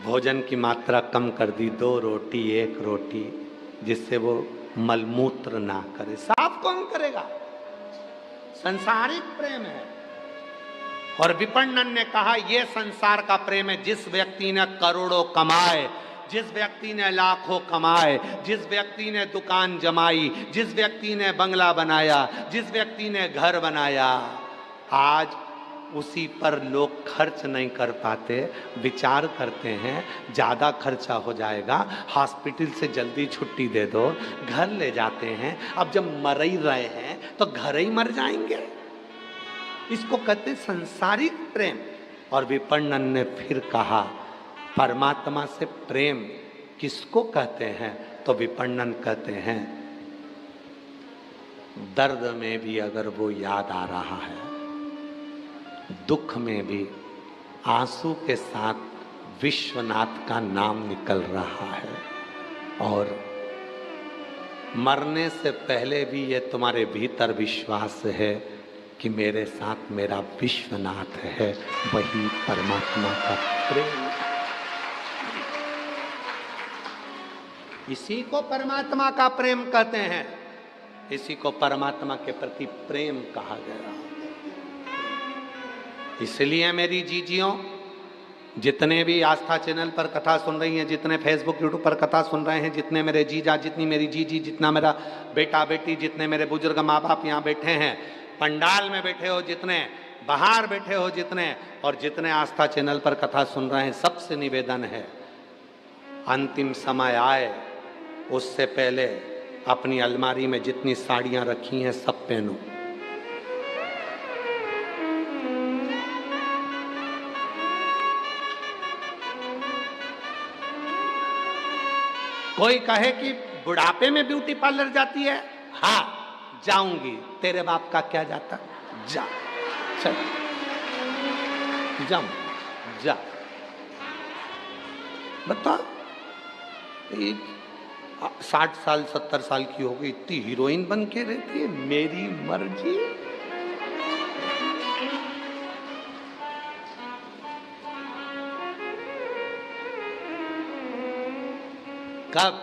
भोजन की मात्रा कम कर दी, 2 रोटी 1 रोटी, जिससे वो मलमूत्र ना करे, साफ कौन करेगा? संसारिक प्रेम है। और विपणन ने कहा यह संसार का प्रेम है। जिस व्यक्ति ने करोड़ों कमाए, जिस व्यक्ति ने लाखों कमाए, जिस व्यक्ति ने दुकान जमाई, जिस व्यक्ति ने बंगला बनाया, जिस व्यक्ति ने घर बनाया, आज उसी पर लोग खर्च नहीं कर पाते। विचार करते हैं ज़्यादा खर्चा हो जाएगा, हॉस्पिटल से जल्दी छुट्टी दे दो, घर ले जाते हैं। अब जब मर ही रहे हैं तो घर ही मर जाएंगे। इसको कहते हैं संसारिक प्रेम। और विपणन ने फिर कहा परमात्मा से प्रेम किसको कहते हैं? तो विपणन कहते हैं दर्द में भी अगर वो याद आ रहा है, दुख में भी आंसू के साथ विश्वनाथ का नाम निकल रहा है, और मरने से पहले भी ये तुम्हारे भीतर विश्वास है कि मेरे साथ मेरा विश्वनाथ है। वही परमात्मा का प्रेम। इसी को परमात्मा का प्रेम कहते हैं। इसी को परमात्मा के प्रति प्रेम कहा गया। इसलिए मेरी जीजियों, जितने भी आस्था चैनल पर कथा सुन रही हैं, जितने फेसबुक यूट्यूब पर कथा सुन रहे हैं, जितने मेरे जीजा, जितनी मेरी जीजी, जितना मेरा बेटा बेटी, जितने मेरे बुजुर्ग माँ बाप यहाँ बैठे हैं, पंडाल में बैठे हो जितने, बाहर बैठे हो जितने, और जितने आस्था चैनल पर कथा सुन रहे हैं, सबसे निवेदन है अंतिम समय आए उससे पहले अपनी अलमारी में जितनी साड़ियां रखी हैं सब पहनो। कोई कहे कि बुढ़ापे में ब्यूटी पार्लर जाती है, हाँ जाऊंगी। तेरे बाप का क्या जाता? जा, चल जाऊं, जा। बता 60 साल 70 साल की हो गई, इतनी हीरोइन बन के रहती है। मेरी मर्जी। कब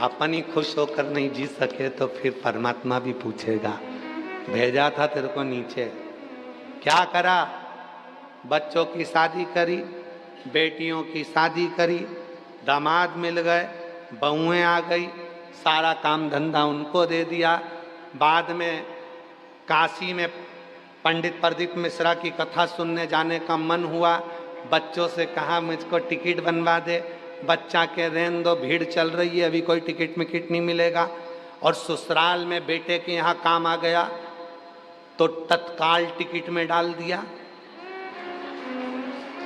अपन ही खुश होकर नहीं जी सके तो फिर परमात्मा भी पूछेगा, भेजा था तेरे को नीचे, क्या करा? बच्चों की शादी करी, बेटियों की शादी करी, दामाद मिल गए, बहुएं आ गई, सारा काम धंधा उनको दे दिया। बाद में काशी में पंडित प्रदीप मिश्रा की कथा सुनने जाने का मन हुआ। बच्चों से कहा मुझको टिकट बनवा दे। बच्चा के रहने दो, भीड़ चल रही है, अभी कोई टिकट मिकट नहीं मिलेगा। और ससुराल में बेटे के यहाँ काम आ गया तो तत्काल टिकट में डाल दिया।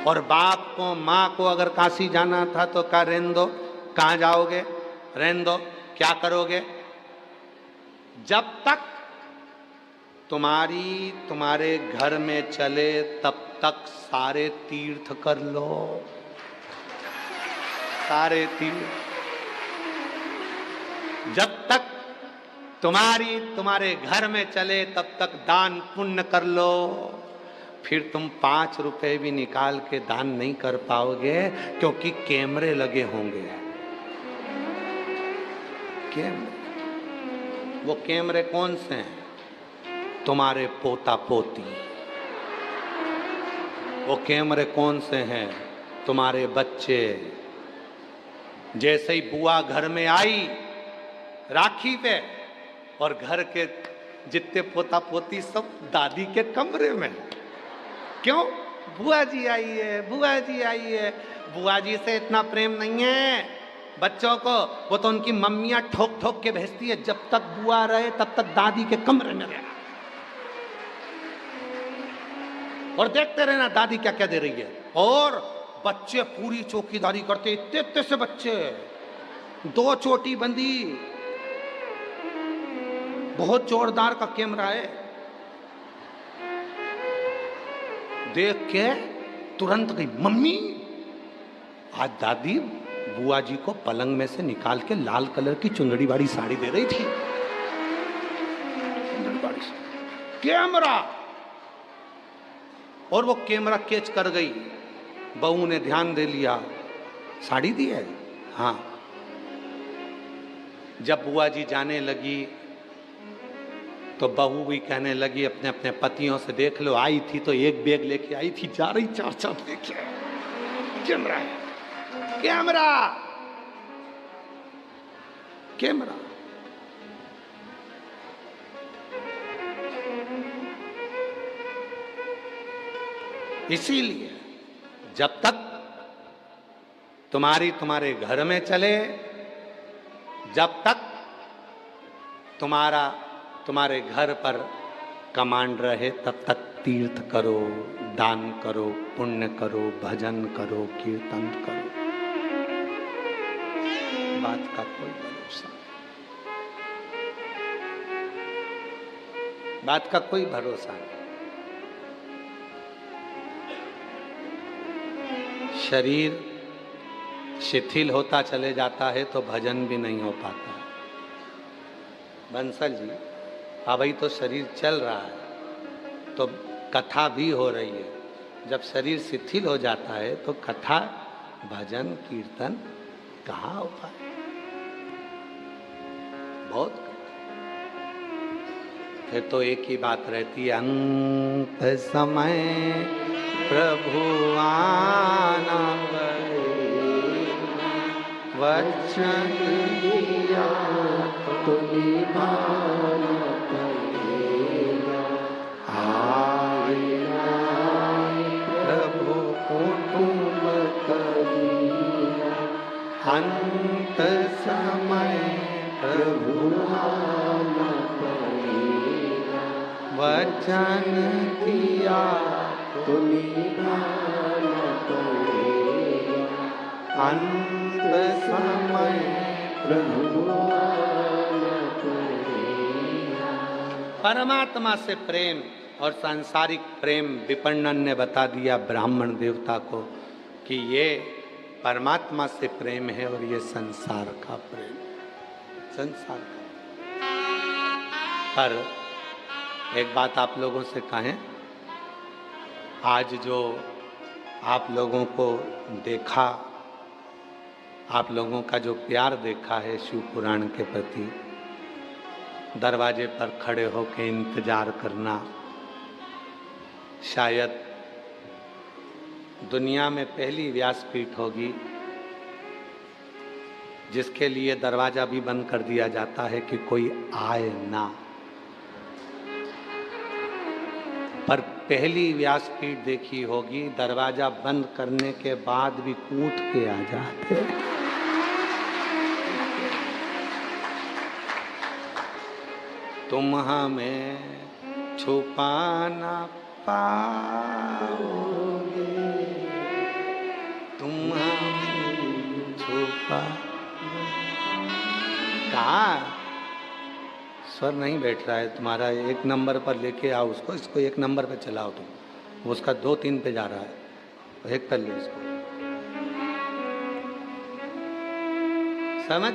और बाप को माँ को अगर काशी जाना था तो कहा रहने दो, कहाँ जाओगे, रहने दो, क्या करोगे? जब तक तुम्हारी तुम्हारे घर में चले तब तक सारे तीर्थ कर लो, सारे तीर्थ। जब तक तुम्हारी तुम्हारे घर में चले तब तक दान पुण्य कर लो। फिर तुम 5 रुपए भी निकाल के दान नहीं कर पाओगे, क्योंकि कैमरे लगे होंगे। कैमरे, वो कैमरे कौन से हैं? तुम्हारे पोता पोती। वो कैमरे कौन से हैं? तुम्हारे बच्चे। जैसे ही बुआ घर में आई राखी पे, और घर के जितने पोता पोती सब दादी के कमरे में। क्यों? बुआ जी आई है, बुआ जी आई है। बुआ जी से इतना प्रेम नहीं है बच्चों को, वो तो उनकी मम्मियां ठोक ठोक के भेजती है, जब तक बुआ रहे तब तक दादी के कमरे में रहना और देखते रहना दादी क्या क्या दे रही है। और बच्चे पूरी चौकीदारी करते, इतने इतने से बच्चे, 2 चोटी बंदी, बहुत जोरदार का कैमरा है। देख के तुरंत गई, मम्मी आज दादी बुआ जी को पलंग में से निकाल के लाल कलर की चुंदड़ी वाली साड़ी दे रही थी। कैमरा, और वो कैमरा कैच कर गई। बहू ने ध्यान दे लिया, साड़ी दी है। हाँ, जब बुआ जी जाने लगी तो बहू भी कहने लगी अपने अपने पतियों से, देख लो आई थी तो एक बैग लेके आई थी, जा रही 4 लेके। कैमरा है, कैमरा, कैमरा। इसीलिए जब तक तुम्हारे घर में चले, जब तक तुम्हारे घर पर कमांड रहे, तब तक तीर्थ करो, दान करो, पुण्य करो, भजन करो, कीर्तन करो। बात का कोई भरोसा नहीं, बात का कोई भरोसा नहीं। शरीर शिथिल होता चले जाता है तो भजन भी नहीं हो पाता। बंसल जी, अभी तो शरीर चल रहा है तो कथा भी हो रही है। जब शरीर शिथिल हो जाता है तो कथा, भजन, कीर्तन कहाँ हो पाए? बहुत। फिर तो एक ही बात रहती है, अंत समय प्रभु आना, वचन दिया तो निभाना पड़ेगा। आए प्रभु कुटुंब करिया, अंत समय प्रभु आना पड़ेगा। वचन दिया तो निभाना पड़ेगा, अंत समय प्रभु आना पड़ेगा। परमात्मा से प्रेम और सांसारिक प्रेम विपणन ने बता दिया ब्राह्मण देवता को कि ये परमात्मा से प्रेम है और ये संसार का प्रेम, संसार का। पर एक बात आप लोगों से कहें, आज जो आप लोगों को देखा, आप लोगों का जो प्यार देखा है शिव पुराण के प्रति, दरवाजे पर खड़े होकर इंतजार करना, शायद दुनिया में पहली व्यासपीठ होगी जिसके लिए दरवाजा भी बंद कर दिया जाता है कि कोई आए ना। पर पहली व्यासपीठ देखी होगी, दरवाजा बंद करने के बाद भी कूद के आ जाते। तुम हमें छुपा ना पाओगे, तुम हमें छुपा। कहाँ सर नहीं बैठ रहा है तुम्हारा, 1 नंबर पर लेके आओ उसको, इसको 1 नंबर पे चलाओ तुम, वो उसका 2-3 पे जा रहा है, 1 कर लो इसको। समझ,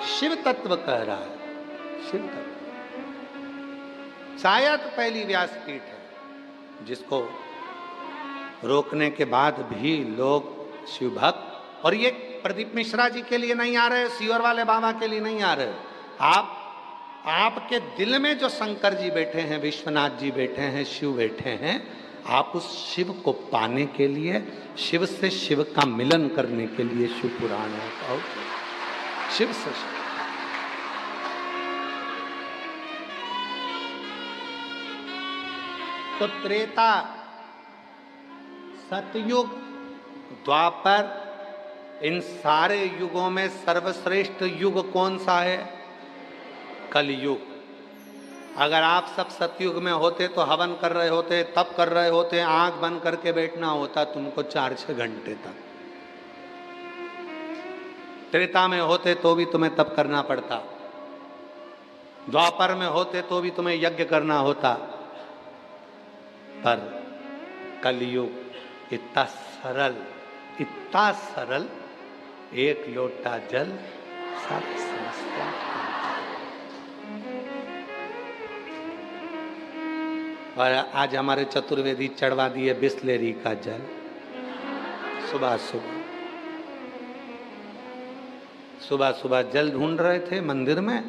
शिव तत्व कह रहा है, शिव तत्व। शायद पहली व्यासपीठ है जिसको रोकने के बाद भी लोग शिव भक्त, और ये प्रदीप मिश्रा जी के लिए नहीं आ रहे, सीहोर वाले बाबा के लिए नहीं आ रहे, आपके दिल में जो शंकर जी बैठे हैं, विश्वनाथ जी बैठे हैं, शिव बैठे हैं, आप उस शिव को पाने के लिए, शिव से शिव का मिलन करने के लिए शिव पुराण है, और शिव से शिव। तो त्रेता, सतयुग, द्वापर, इन सारे युगों में सर्वश्रेष्ठ युग कौन सा है? कलयुग। अगर आप सब सतयुग में होते तो हवन कर रहे होते, तप कर रहे होते, आंख बंद करके बैठना होता तुमको 4-6 घंटे तक। त्रेता में होते तो भी तुम्हें तप करना पड़ता, द्वापर में होते तो भी तुम्हें यज्ञ करना होता, पर कलयुग इतना सरल, 1 लोटा जल सारी समस्या। और आज हमारे चतुर्वेदी चढ़वा दिए बिस्लेरी का जल सुबह सुबह जल ढूंढ रहे थे मंदिर में,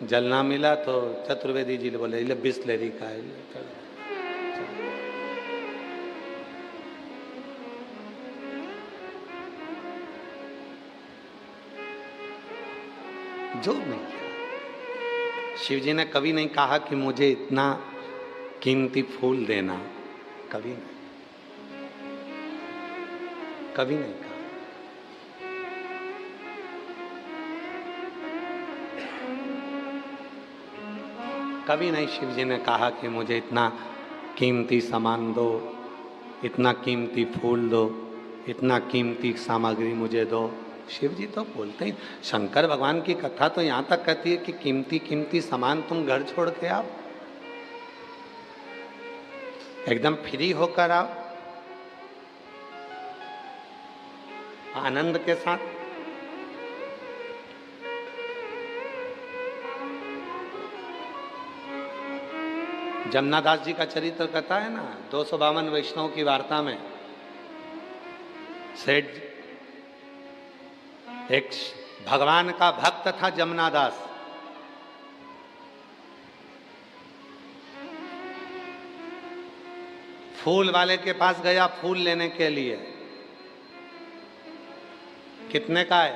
जल ना मिला तो चतुर्वेदी जी बोले ले बिस्लेरी का है, जो नहीं किया। शिव जी ने कभी नहीं कहा कि मुझे इतना कीमती फूल देना, कभी नहीं कहा। कभी नहीं शिव जी ने कहा कि मुझे इतना कीमती सामान दो, इतना कीमती फूल दो, इतना कीमती सामग्री मुझे दो। शिव जी तो बोलते ही, शंकर भगवान की कथा तो यहाँ तक कहती है कि कीमती सामान तुम घर छोड़ के आओ, एकदम फ्री होकर आओ, आनंद के साथ। जमनादास जी का चरित्र कथा है ना, 252 वैष्णव की वार्ता में सेठ, एक भगवान का भक्त था जमनादास, फूल वाले के पास गया फूल लेने के लिए। कितने का है?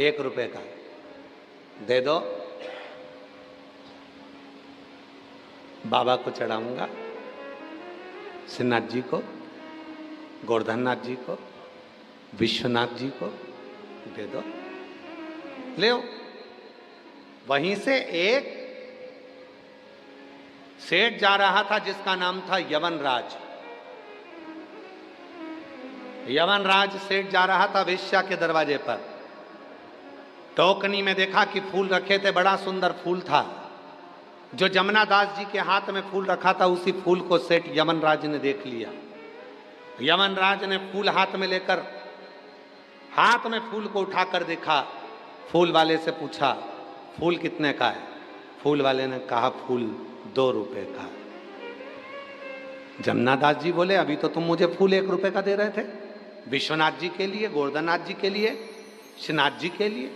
1 रुपए का। दे दो, बाबा को चढ़ाऊंगा, श्रीनाथ जी को, गोवर्धननाथ जी को, विश्वनाथ जी को दे दो, ले आओ। वहीं से एक सेठ जा रहा था जिसका नाम था यवनराज। यवनराज सेठ जा रहा था वेश्या के दरवाजे पर। टोकनी में देखा कि फूल रखे थे, बड़ा सुंदर फूल था। जो जमनादास जी के हाथ में फूल रखा था उसी फूल को सेठ यवनराज ने देख लिया। यवनराज ने फूल हाथ में लेकर, हाथ में फूल को उठाकर देखा, फूल वाले से पूछा फूल कितने का है? फूल वाले ने कहा फूल 2 रुपए का। जमनादास जी बोले अभी तो तुम मुझे फूल 1 रुपए का दे रहे थे, विश्वनाथ जी के लिए, गोवर्धननाथ जी के लिए, श्रीनाथ जी के लिए।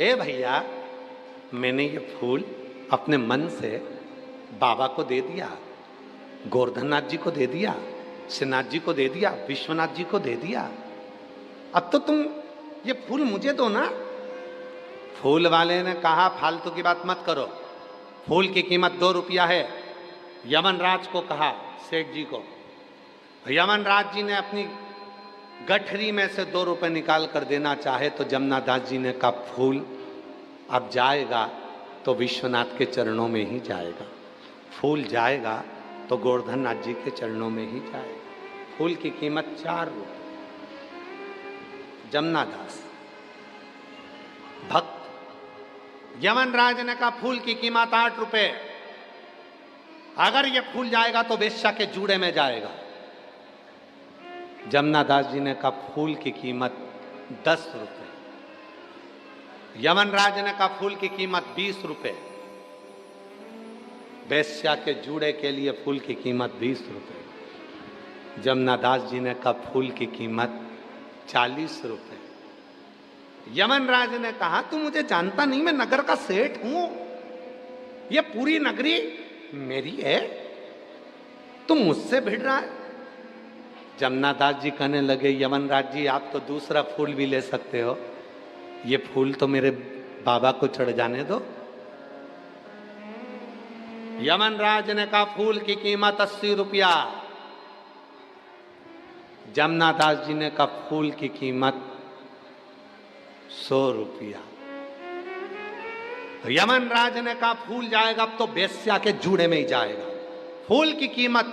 ए भैया, मैंने ये फूल अपने मन से बाबा को दे दिया, गोवर्धननाथ जी को दे दिया, श्रीनाथ जी को दे दिया, विश्वनाथ जी को दे दिया, अब तो तुम ये फूल मुझे दो ना। फूल वाले ने कहा फालतू की बात मत करो, फूल की कीमत 2 रुपया है। यमनराज को कहा, सेठ जी को। यमनराज जी ने अपनी गठरी में से 2 रुपए निकाल कर देना चाहे तो जमनादास जी ने कहा फूल अब जाएगा तो विश्वनाथ के चरणों में ही जाएगा, फूल जाएगा तो गोवर्धननाथ जी के चरणों में ही जाएगा। फूल की कीमत 4 रुपये। जमनादास भक्त, यमनराज ने कहा फूल की कीमत 8 रुपए, अगर ये फूल जाएगा तो वेश्या के जूड़े में जाएगा। जमनादास जी ने कहा फूल की कीमत 10 रुपए। यमनराज ने कहा फूल की कीमत 20 रुपए। वेश्या के जूड़े के लिए फूल की कीमत 20 रुपए। जमनादास जी ने कहा फूल की कीमत 40 रुपए। यमनराज ने कहा तू मुझे जानता नहीं, मैं नगर का सेठ हूं, ये पूरी नगरी मेरी है, तुम मुझसे भिड़ रहा है। जमनादास जी कहने लगे यमनराज जी आप तो दूसरा फूल भी ले सकते हो, ये फूल तो मेरे बाबा को चढ़ जाने दो। यमनराज ने कहा फूल की कीमत 80 रुपया। जमनादास जी ने कहा फूल की कीमत 100 रुपया। यमनराज ने कहा फूल जाएगा अब तो वेश्या के जूड़े में ही जाएगा, फूल की कीमत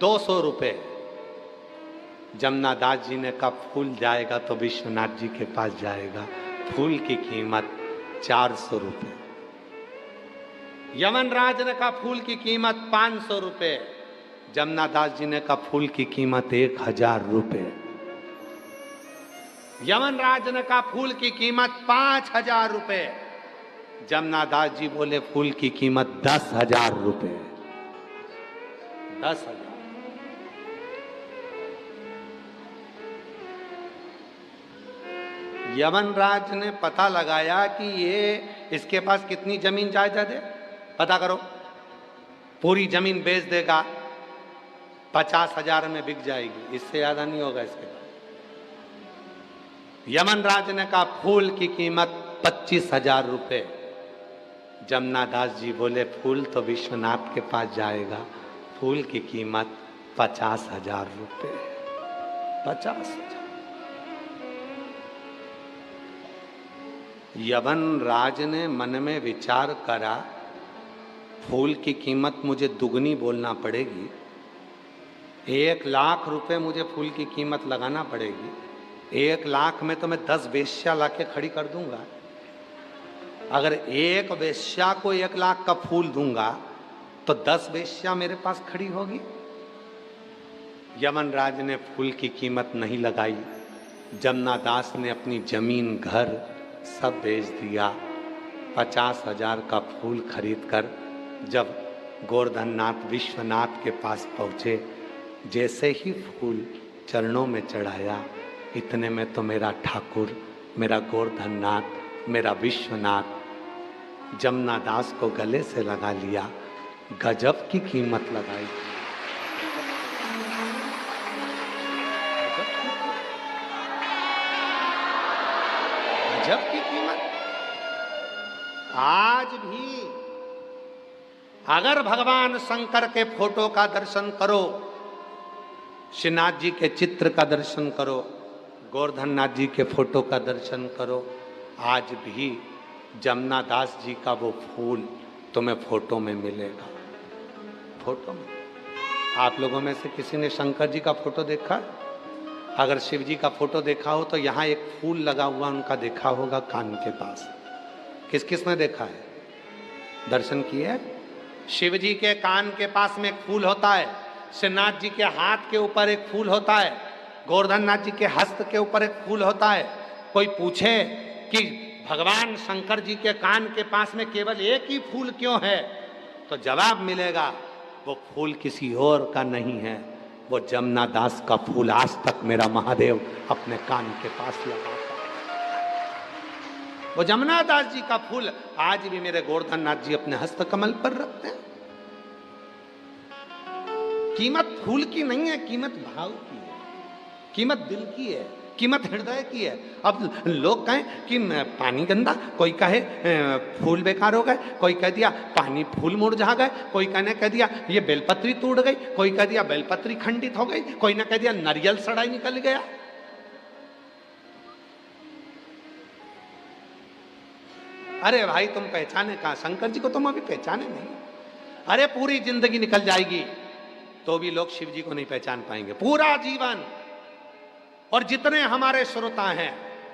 200 रुपए। जमनादास जी ने कहा फूल जाएगा तो विश्वनाथ जी के पास जाएगा, फूल की कीमत 400 रुपए। यमनराज ने कहा फूल की कीमत 500 रुपए। जमनादास जी ने कहा फूल की कीमत 1000 रुपए। यमनराज ने कहा फूल की कीमत 5000 रुपए। जमनादास जी बोले फूल की कीमत 10,000 रुपए। 10,000। यमनराज ने पता लगाया कि ये इसके पास कितनी जमीन जायदाद है, पता करो। पूरी जमीन बेच देगा 50,000 में बिक जाएगी, इससे ज्यादा नहीं होगा इसके पास। यमनराज ने कहा फूल की कीमत 25,000 रुपए। जमनादास जी बोले फूल तो विश्वनाथ के पास जाएगा, फूल की कीमत 50,000 रुपए। 50,000। यमनराज ने मन में विचार करा फूल की कीमत मुझे दुगनी बोलना पड़ेगी, 1 लाख रुपए मुझे फूल की कीमत लगाना पड़ेगी। 1 लाख में तो मैं 10 वेश्या लाके खड़ी कर दूंगा। अगर एक वेश्या को 1 लाख का फूल दूंगा तो 10 वेश्या मेरे पास खड़ी होगी। यमनराज ने फूल की कीमत नहीं लगाई। जमनादास ने अपनी जमीन घर सब बेच दिया। 50,000 का फूल खरीदकर जब गोवर्धननाथ विश्वनाथ के पास पहुँचे, जैसे ही फूल चरणों में चढ़ाया, इतने में तो मेरा ठाकुर, मेरा गोवर्धननाथ, मेरा विश्वनाथ जमनादास को गले से लगा लिया। गजब की कीमत लगाई। गजब की कीमत। आज भी अगर भगवान शंकर के फोटो का दर्शन करो, श्रीनाथ जी के चित्र का दर्शन करो, गोवर्धननाथ जी के फोटो का दर्शन करो, आज भी जमनादास जी का वो फूल तुम्हें फोटो में मिलेगा। फोटो में। आप लोगों में से किसी ने शंकर जी का फोटो देखा? अगर शिव जी का फोटो देखा हो तो यहाँ एक फूल लगा हुआ उनका देखा होगा कान के पास। किस किस ने देखा है? दर्शन किए? शिव जी के कान के पास में एक फूल होता है, श्रीनाथ जी के हाथ के ऊपर एक फूल होता है, गोवर्धननाथ जी के हस्त के ऊपर एक फूल होता है। कोई पूछे कि भगवान शंकर जी के कान के पास में केवल एक ही फूल क्यों है, तो जवाब मिलेगा वो फूल किसी और का नहीं है, वो जमनादास का फूल आज तक मेरा महादेव अपने कान के पास लगाता है। वो जमनादास जी का फूल आज भी मेरे गोवर्धननाथ जी अपने हस्त कमल पर रखते हैं। कीमत फूल की नहीं है, कीमत भाव की है, कीमत दिल की है, कीमत हृदय की है। अब लोग कहें कि पानी गंदा, कोई कहे फूल बेकार हो गए, कोई कह दिया पानी फूल मुरझा गए, कोई कहने कह दिया ये बेलपत्री टूट गई, कोई कह दिया बेलपत्री खंडित हो गई, कोई ने कह दिया नारियल सड़ा ही निकल गया। अरे भाई तुम पहचाने कहाँ? शंकर जी को तुम अभी पहचाने नहीं। अरे पूरी जिंदगी निकल जाएगी तो भी लोग शिव जी को नहीं पहचान पाएंगे, पूरा जीवन। और जितने हमारे श्रोता हैं,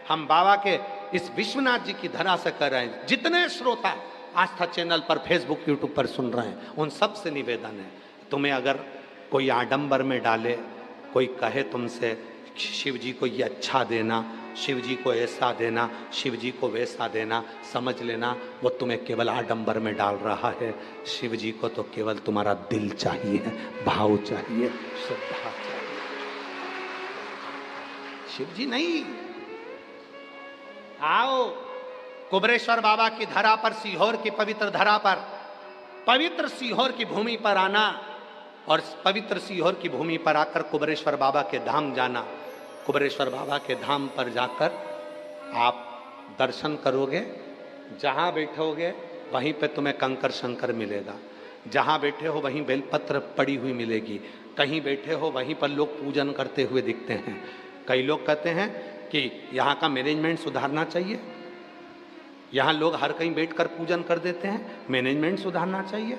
हम बाबा के इस विश्वनाथ जी की धरा से कर रहे हैं। जितने श्रोता आस्था चैनल पर, फेसबुक, यूट्यूब पर सुन रहे हैं, उन सब से निवेदन है, तुम्हें अगर कोई आडंबर में डाले, कोई कहे तुमसे शिव जी को ये अच्छा देना, शिव जी को ऐसा देना, शिव जी को वैसा देना, समझ लेना वो तुम्हें केवल आडंबर में डाल रहा है। शिव जी को तो केवल तुम्हारा दिल चाहिए, भाव चाहिए, श्रद्धा चाहिए। शिव जी नहीं। आओ कुबरेश्वर बाबा की धरा पर, सीहोर की पवित्र धरा पर, पवित्र सीहोर की भूमि पर आना और पवित्र सीहोर की भूमि पर आकर कुबरेश्वर बाबा के धाम जाना। कुबरेश्वर बाबा के धाम पर जाकर आप दर्शन करोगे, जहाँ बैठोगे वहीं पे तुम्हें कंकर शंकर मिलेगा, जहाँ बैठे हो वहीं बेलपत्र पड़ी हुई मिलेगी, कहीं बैठे हो वहीं पर लोग पूजन करते हुए दिखते हैं। कई लोग कहते हैं कि यहाँ का मैनेजमेंट सुधारना चाहिए, यहाँ लोग हर कहीं बैठकर पूजन कर देते हैं, मैनेजमेंट सुधारना चाहिए।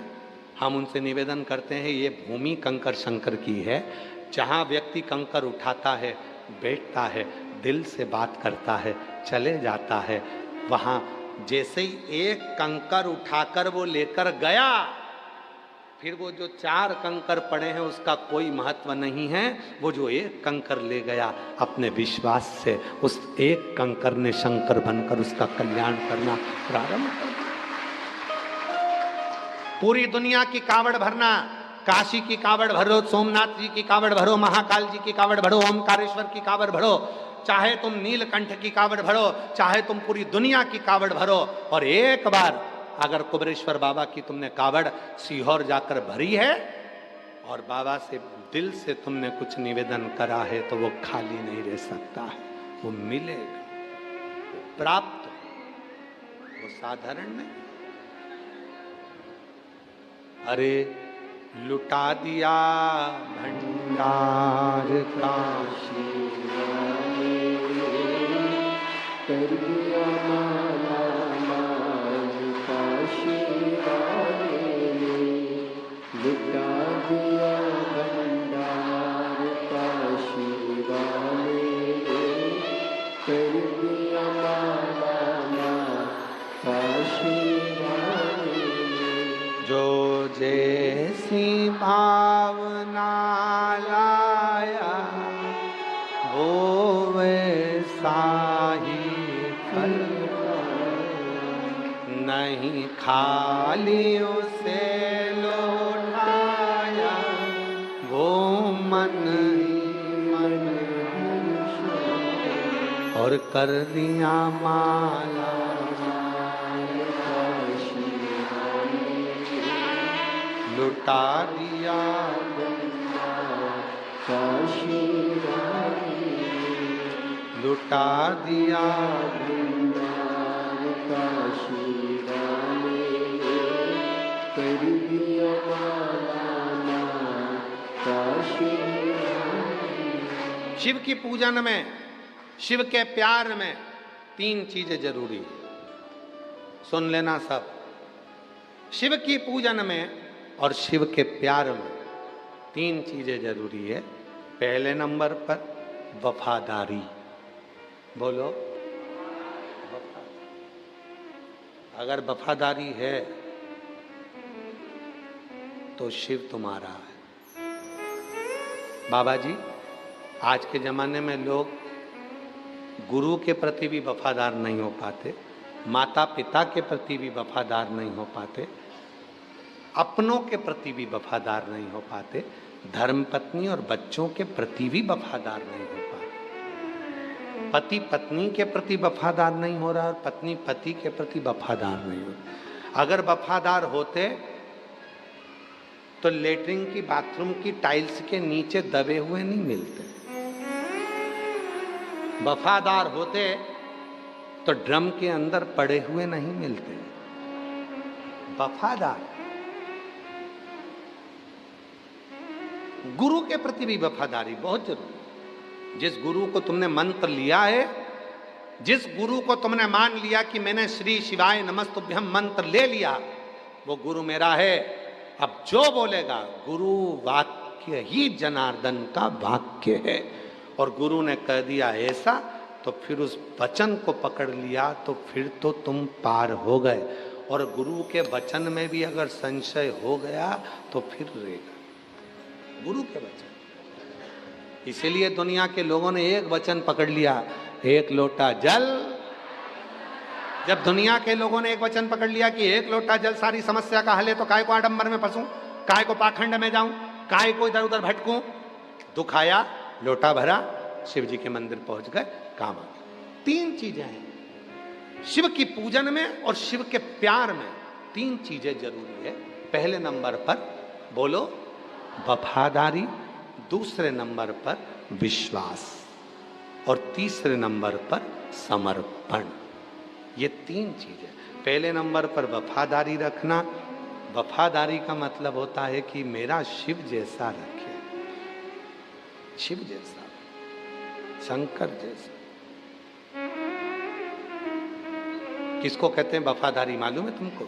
हम उनसे निवेदन करते हैं, ये भूमि कंकर शंकर की है, जहाँ व्यक्ति कंकर उठाता है, बैठता है, दिल से बात करता है, चले जाता है, वहाँ जैसे ही एक कंकर उठाकर वो लेकर गया, फिर वो जो 4 कंकर पड़े हैं उसका कोई महत्व नहीं है। वो जो एक कंकर ले गया अपने विश्वास से, उस एक कंकर ने शंकर बनकर उसका कल्याण करना प्रारंभ कर दिया। पूरी दुनिया की कावड़ भरना, काशी की कावड़ भरो, सोमनाथ जी की कावड़ भरो, महाकाल जी की कावड़ भरो, ओमकारेश्वर की कावड़ भरो, चाहे तुम नीलकंठ की कावड़ भरो, चाहे तुम पूरी दुनिया की कावड़ भरो, और एक बार अगर कुबरेश्वर बाबा की तुमने कावड़ सीहोर जाकर भरी है और बाबा से दिल से तुमने कुछ निवेदन करा है, तो वो खाली नहीं रह सकता है, वो मिलेगा, वो प्राप्त, वो साधारण नहीं। अरे लुटा दिया भंडार काशी, कर दिया माला माल काशी वाले ने, लुटा दिया भंडार काशी वाले ने, कर दिया माला माल काशी वाले ने। जो जैसी भावना लाया वो वैसा ही फल, नहीं खाली उसे लौटाया वो मन ही मन, और कर दिया माला लुटा दिया काशी वाले, लुटा दिया काशी वाले, कर दिया माला काशी वाले। शिव की पूजन में, शिव के प्यार में 3 चीजें जरूरी है, सुन लेना सब। शिव की पूजन में और शिव के प्यार में 3 चीजें जरूरी है। पहले नंबर पर वफादारी, बोलो अगर वफादारी है तो शिव तुम्हारा है। बाबा जी, आज के जमाने में लोग गुरु के प्रति भी वफादार नहीं हो पाते, माता पिता के प्रति भी वफादार नहीं हो पाते, अपनों के प्रति भी वफादार नहीं हो पाते, धर्मपत्नी और बच्चों के प्रति भी वफादार नहीं हो पाते, पति पत्नी के प्रति वफादार नहीं हो रहा और पत्नी पति के प्रति वफादार नहीं हो रहा। अगर वफादार होते तो लेटरिन की, बाथरूम की टाइल्स के नीचे दबे हुए नहीं मिलते। वफादार होते तो ड्रम के अंदर पड़े हुए नहीं मिलते। वफादार, गुरु के प्रति भी वफादारी बहुत जरूरी। जिस गुरु को तुमने मंत्र लिया है, जिस गुरु को तुमने मान लिया कि मैंने श्री शिवाय नमस्तुभ्यम मंत्र ले लिया, वो गुरु मेरा है। अब जो बोलेगा, गुरु वाक्य ही जनार्दन का वाक्य है, और गुरु ने कह दिया ऐसा तो फिर उस वचन को पकड़ लिया तो फिर तो तुम पार हो गए। और गुरु के वचन में भी अगर संशय हो गया तो फिर रहेगा गुरु के वचन। इसीलिए दुनिया के लोगों ने एक वचन पकड़ लिया, एक लोटा जल। जब दुनिया के लोगों ने एक वचन पकड़ लिया कि एक लोटा जल सारी समस्या का हल है, तो काय को आडंबर में फंसूं, काय को पाखंड में जाऊं, काय को इधर उधर भटकूं। दुख आया, लोटा भरा, शिव जी के मंदिर पहुंच गए, काम आ गया। तीन चीजें हैं शिव की पूजन में और शिव के प्यार में, तीन चीजें जरूरी है। पहले नंबर पर बोलो वफादारी, दूसरे नंबर पर विश्वास, और तीसरे नंबर पर समर्पण। ये तीन चीजें। पहले नंबर पर वफादारी रखना। वफादारी का मतलब होता है कि मेरा शिव जैसा रखे, शिव जैसा, शंकर जैसा। किसको कहते हैं वफादारी मालूम है तुमको?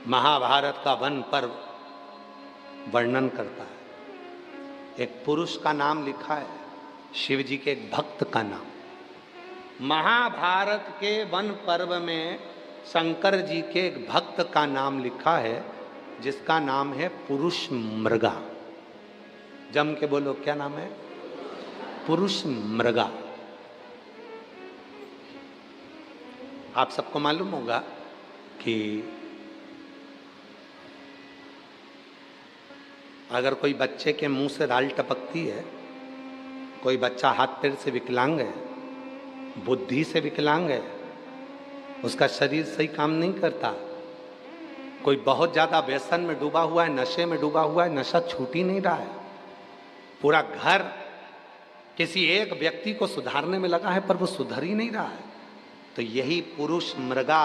महाभारत का वन पर्व वर्णन करता है। एक पुरुष का नाम लिखा है, शिव जी के एक भक्त का नाम। महाभारत के वन पर्व में शंकर जी के एक भक्त का नाम लिखा है, जिसका नाम है पुरुष मृगा। जम के बोलो, क्या नाम है? पुरुष मृगा। आप सबको मालूम होगा कि अगर कोई बच्चे के मुंह से राल टपकती है, कोई बच्चा हाथ पैर से विकलांग है, बुद्धि से विकलांग है, उसका शरीर सही काम नहीं करता, कोई बहुत ज्यादा व्यसन में डूबा हुआ है, नशे में डूबा हुआ है, नशा छूट ही नहीं रहा है, पूरा घर किसी एक व्यक्ति को सुधारने में लगा है पर वो सुधर ही नहीं रहा है, तो यही पुरुष मृगा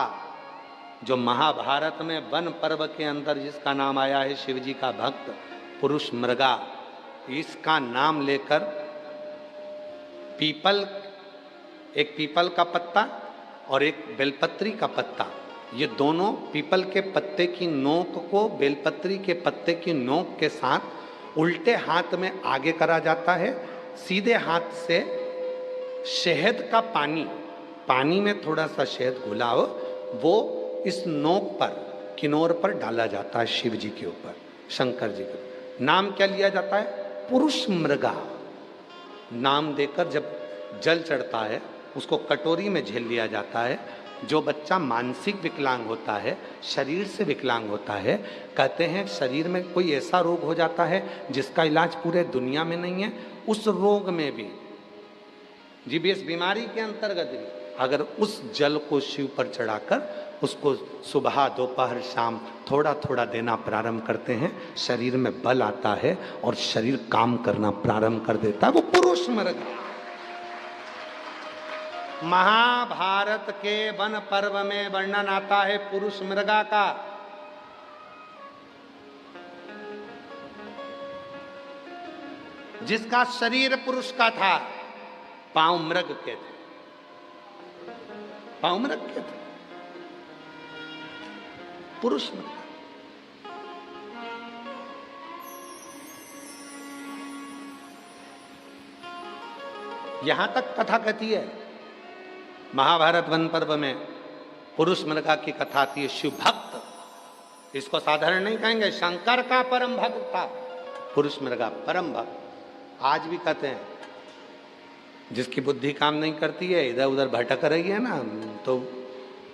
जो महाभारत में वन पर्व के अंदर जिसका नाम आया है शिव जी का भक्त पुरुष मृगा, इसका नाम लेकर एक पीपल का पत्ता और एक बेलपत्री का पत्ता, ये दोनों पीपल के पत्ते की नोक को बेलपत्री के पत्ते की नोक के साथ उल्टे हाथ में आगे करा जाता है, सीधे हाथ से शहद का पानी में थोड़ा सा शहद घुला हो, वो इस नोक पर किनोर पर डाला जाता है शिव जी के ऊपर, शंकर जी का नाम क्या लिया जाता है? पुरुष मृगा। नाम देकर जब जल चढ़ता है उसको कटोरी में झेल लिया जाता है। जो बच्चा मानसिक विकलांग होता है, शरीर से विकलांग होता है, कहते हैं शरीर में कोई ऐसा रोग हो जाता है जिसका इलाज पूरे दुनिया में नहीं है, उस रोग में भी जीबीएस बीमारी के अंतर्गत भी अगर उस जल को शिव पर चढ़ाकर उसको सुबह दोपहर शाम थोड़ा थोड़ा देना प्रारंभ करते हैं, शरीर में बल आता है और शरीर काम करना प्रारंभ कर देता है। वो पुरुष मृगा। महाभारत के वन पर्व में वर्णन आता है पुरुष मृगा का। जिसका शरीर पुरुष का था, पांव मृग के थे, पांव मृग के थे, पुरुष मृग। यहां तक कथा कहती है महाभारत वन पर्व में पुरुष मृगा की कथा आती है। शिव भक्त, इसको साधारण नहीं कहेंगे, शंकर का परम भक्त था पुरुष मृगा, परम भक्त। आज भी कहते हैं जिसकी बुद्धि काम नहीं करती है, इधर उधर भटक रही है ना, तो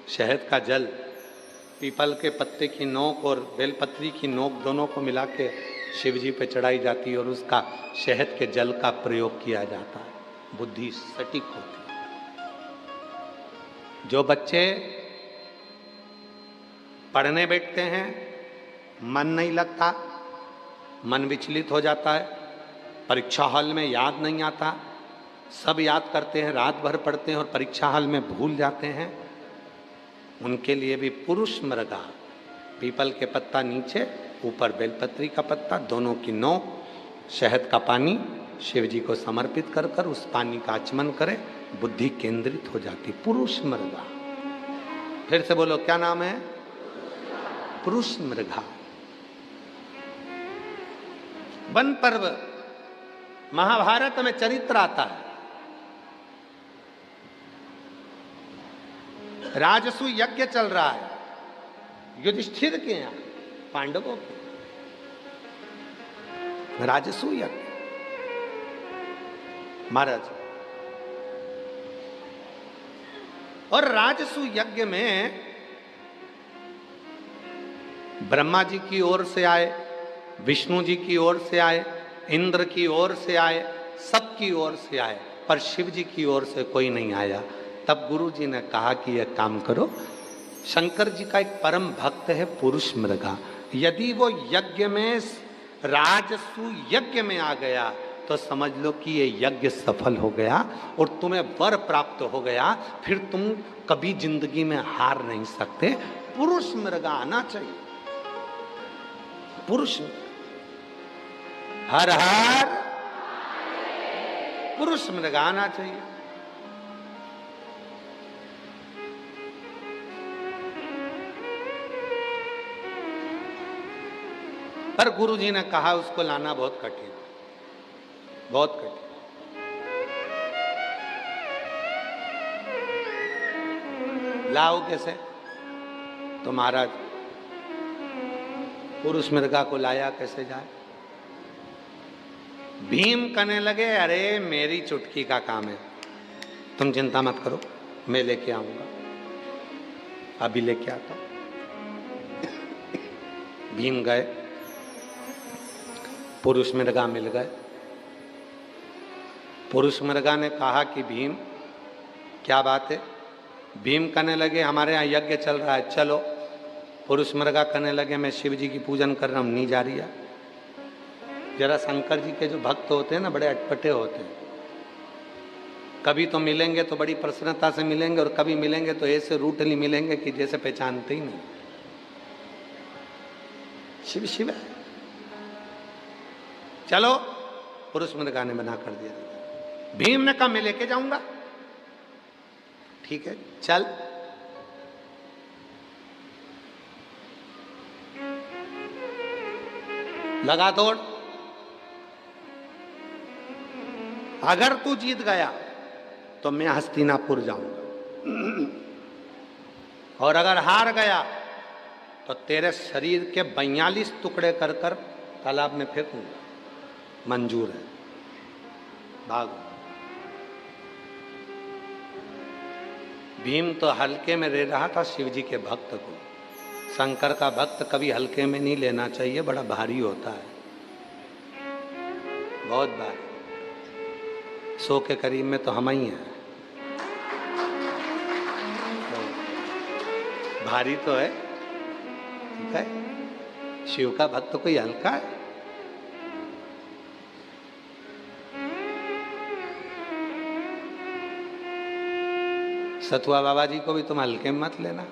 शहद का जल पीपल के पत्ते की नोक और बेलपत्री की नोक दोनों को मिला के शिव जी पे चढ़ाई जाती है और उसका शहद के जल का प्रयोग किया जाता है, बुद्धि सटीक होती है। जो बच्चे पढ़ने बैठते हैं, मन नहीं लगता, मन विचलित हो जाता है, परीक्षा हॉल में याद नहीं आता, सब याद करते हैं, रात भर पढ़ते हैं और परीक्षा हॉल में भूल जाते हैं, उनके लिए भी पुरुष मृगा, पीपल के पत्ता नीचे, ऊपर बेलपत्री का पत्ता, दोनों की नोक, शहद का पानी शिव जी को समर्पित कर कर उस पानी का आचमन करें, बुद्धि केंद्रित हो जाती। पुरुष मृगा। फिर से बोलो, क्या नाम है? पुरुष मृगा। वन पर्व महाभारत में चरित्र आता है, राजसु यज्ञ चल रहा है युधिष्ठिर के यहां, पांडवों के राजसु यज्ञ। महाराज, और राजसु यज्ञ में ब्रह्मा जी की ओर से आए, विष्णु जी की ओर से आए, इंद्र की ओर से आए, सबकी ओर से आए, पर शिव जी की ओर से कोई नहीं आया। तब गुरु जी ने कहा कि यह काम करो, शंकर जी का एक परम भक्त है पुरुष मृगा, यदि वो यज्ञ में राजसु यज्ञ में आ गया तो समझ लो कि ये यज्ञ सफल हो गया और तुम्हें वर प्राप्त हो गया, फिर तुम कभी जिंदगी में हार नहीं सकते। पुरुष मृगा आना चाहिए, पुरुष, हर हर पुरुष मृगा आना चाहिए। पर गुरु जी ने कहा उसको लाना बहुत कठिन, बहुत कठिन। लाओ कैसे? तो महाराज पुरुष मृगा को लाया कैसे जाए? भीम कहने लगे, अरे मेरी चुटकी का काम है, तुम चिंता मत करो, मैं लेके आऊंगा, अभी लेके आता हूं। भीम गए, पुरुष मृगा मिल गए। पुरुष मृगा ने कहा कि भीम क्या बात है? भीम कहने लगे हमारे यहाँ यज्ञ चल रहा है, चलो। पुरुष मृगा कहने लगे मैं शिव जी की पूजन कर रहा हूँ, नहीं जा रही है। जरा शंकर जी के जो भक्त होते हैं ना, बड़े अटपटे होते हैं, कभी तो मिलेंगे तो बड़ी प्रसन्नता से मिलेंगे, और कभी मिलेंगे तो ऐसे रूटली मिलेंगे कि जैसे पहचानते ही नहीं। शिव शिव है, चलो। पुरुष मृगा ने मना कर दिया। भीम ने कहा मैं लेके जाऊंगा, ठीक है चल। लगा दौड़, अगर तू जीत गया तो मैं हस्तिनापुर जाऊंगा, और अगर हार गया तो तेरे शरीर के 42 टुकड़े कर कर तालाब में फेंकूंगा, मंजूर है, भाग। भीम तो हल्के में ले रहा था शिव जी के भक्त को। शंकर का भक्त कभी हल्के में नहीं लेना चाहिए, बड़ा भारी होता है, बहुत भारी। 100 के करीब में तो हम ही हैं, तो भारी तो है, ठीक है। शिव का भक्त कोई हल्का है? सतुआ बाबा जी को भी तुम हल्के में मत लेना।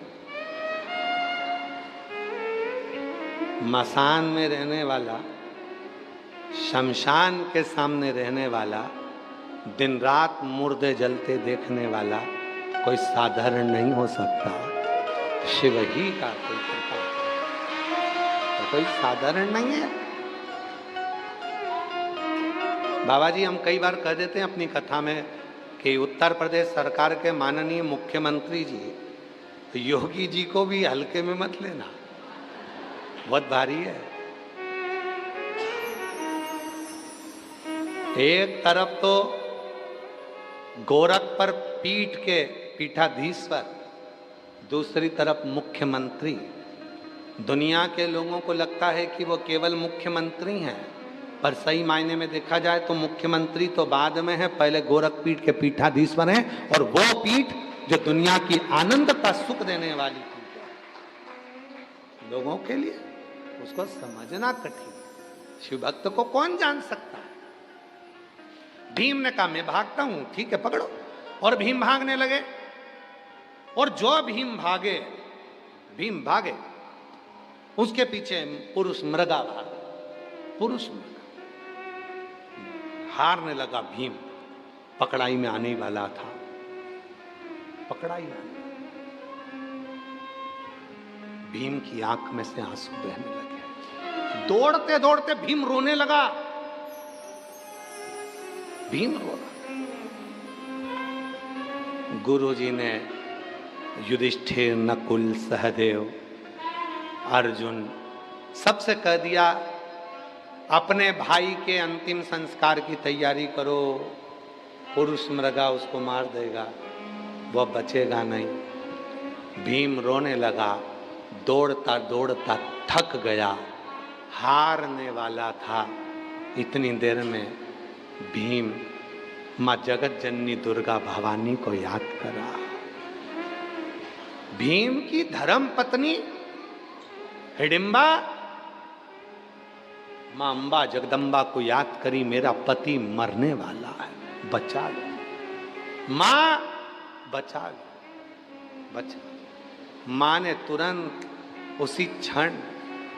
मसान में रहने वाला, शमशान के सामने रहने वाला, दिन रात मुर्दे जलते देखने वाला कोई साधारण नहीं हो सकता। शिव ही का कोई कृपा, तो कोई साधारण नहीं है। बाबा जी हम कई बार कह देते हैं अपनी कथा में कि उत्तर प्रदेश सरकार के माननीय मुख्यमंत्री जी योगी जी को भी हल्के में मत लेना, बहुत भारी है। एक तरफ तो गोरख पर पीठ के पीठाधीश्वर, दूसरी तरफ मुख्यमंत्री। दुनिया के लोगों को लगता है कि वो केवल मुख्यमंत्री हैं, पर सही मायने में देखा जाए तो मुख्यमंत्री तो बाद में है, पहले गोरख पीठ के पीठाधीश्वर हैं, और वो पीठ जो दुनिया की आनंद का सुख देने वाली पीठ है लोगों के लिए, उसको समझना कठिन। शिव भक्त को कौन जान सकता है? भीम ने कहा मैं भागता हूं, ठीक है पकड़ो। और भीम भागने लगे, और जो भीम भागे उसके पीछे पुरुष मृगा भागे। पुरुष मृगा हारने लगा, भीम पकड़ाई में आने वाला था, पकड़ाई में आने। भीम की आंख में से आंसू बहने लगे। दौड़ते दौड़ते भीम रोने लगा, भीम रो रहा। गुरु जी ने युधिष्ठिर, नकुल, सहदेव, अर्जुन सबसे कह दिया अपने भाई के अंतिम संस्कार की तैयारी करो, पुरुष मृगा उसको मार देगा, वह बचेगा नहीं। भीम रोने लगा, दौड़ता दौड़ता थक गया, हारने वाला था। इतनी देर में भीम माँ जगत जननी दुर्गा भवानी को याद करा। भीम की धर्म पत्नी हिडिंबा मां अंबा जगदम्बा को याद करी, मेरा पति मरने वाला है, बचा लो मां, बचा लो, बचा। मां ने तुरंत उसी क्षण,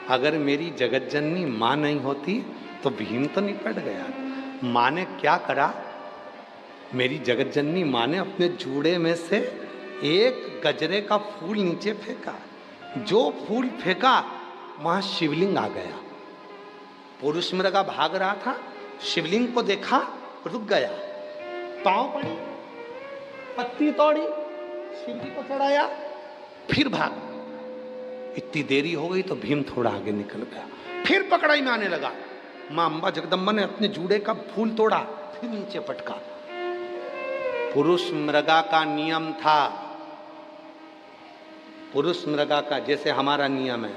अगर मेरी जगत जननी मां नहीं होती तो भीम तो निपट गया। मां ने क्या करा, मेरी जगत जननी मां ने अपने जूड़े में से एक गजरे का फूल नीचे फेंका। जो फूल फेंका वहां शिवलिंग आ गया। पुरुष मृगा भाग रहा था, शिवलिंग को देखा, रुक गया, पांव पड़ी, पत्ती तोड़ी, शिवजी को चढ़ाया, फिर भाग। इतनी देरी हो गई तो भीम थोड़ा आगे निकल गया, फिर पकड़ाई में आने लगा। मां अंबा जगदम्बा ने अपने जूड़े का फूल तोड़ा, फिर नीचे पटका। पुरुष मृगा का नियम था, पुरुष मृगा का, जैसे हमारा नियम है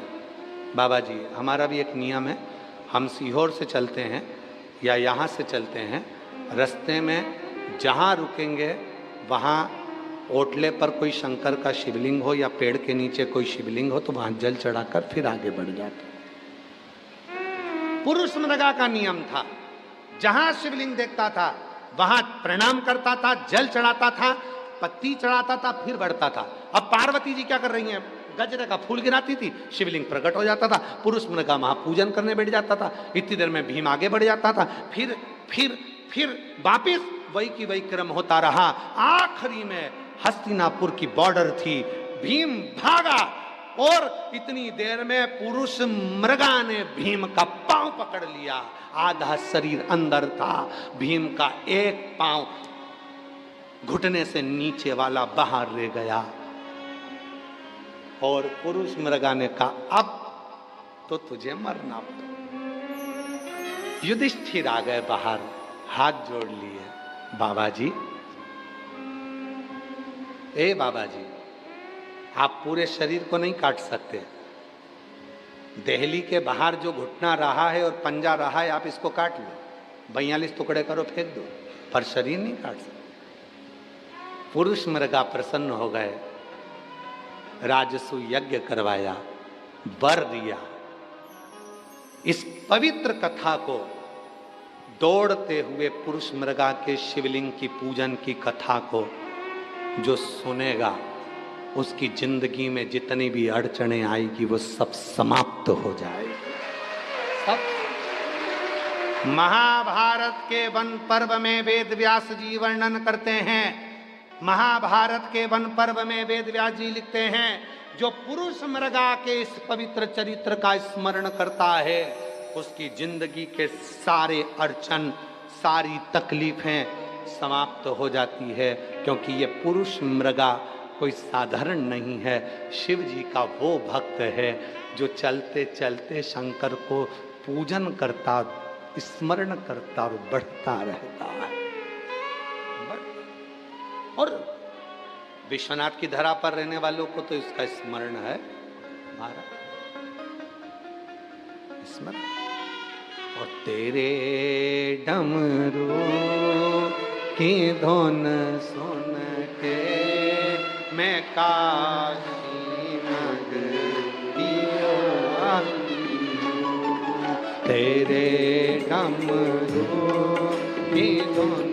बाबा जी, हमारा भी एक नियम है। हम सीहोर से चलते हैं या यहाँ से चलते हैं, रास्ते में जहाँ रुकेंगे वहाँ ओटले पर कोई शंकर का शिवलिंग हो या पेड़ के नीचे कोई शिवलिंग हो तो वहाँ जल चढ़ाकर फिर आगे बढ़ जाते। पुरुष मृगा का नियम था, जहाँ शिवलिंग देखता था वहाँ प्रणाम करता था, जल चढ़ाता था, पत्ती चढ़ाता था, फिर बढ़ता था। अब पार्वती जी क्या कर रही हैं, गजरे का फूल गिराती थी, शिवलिंग प्रकट हो जाता था, पुरुष मृगा महापूजन करने बैठ जाता था। इतनी देर में भीम आगे बढ़ जाता था, फिर वापिस वही की वही क्रम होता रहा। आखिरी में हस्तिनापुर की बॉर्डर थी, भीम भागा और इतनी देर में पुरुष मृगा ने भीम का पांव पकड़ लिया। आधा शरीर अंदर था, भीम का एक पांव घुटने से नीचे वाला बाहर रह गया और पुरुष मृगा ने कहा अब तो तुझे मरना पड़ा। युधिष्ठिर आ गए बाहर, हाथ जोड़ लिए, बाबा जी, ए बाबा जी, आप पूरे शरीर को नहीं काट सकते, देहली के बाहर जो घुटना रहा है और पंजा रहा है आप इसको काट लो, 42 टुकड़े करो, फेंक दो, पर शरीर नहीं काट सकते। पुरुष मृगा प्रसन्न हो गए, राजसु यज्ञ करवाया, वर दिया। इस पवित्र कथा को दौड़ते हुए पुरुष मृगा के शिवलिंग की पूजन की कथा को जो सुनेगा उसकी जिंदगी में जितनी भी अड़चने आएगी वो सब समाप्त हो जाएगी। सब। महाभारत के वन पर्व में वेद व्यास जी वर्णन करते हैं, महाभारत के वन पर्व में वेद व्यास जी लिखते हैं, जो पुरुष मृगा के इस पवित्र चरित्र का स्मरण करता है उसकी जिंदगी के सारे अड़चन, सारी तकलीफें समाप्त हो जाती है, क्योंकि ये पुरुष मृगा कोई साधारण नहीं है, शिव जी का वो भक्त है जो चलते चलते शंकर को पूजन करता, स्मरण करता और बढ़ता रहता है। और विश्वनाथ की धरा पर रहने वालों को तो इसका स्मरण है, हमारा स्मरण। और तेरे डमरू की धुन सुन के मैं काशी नगरिया आई हूँ, तेरे डमरू की धुन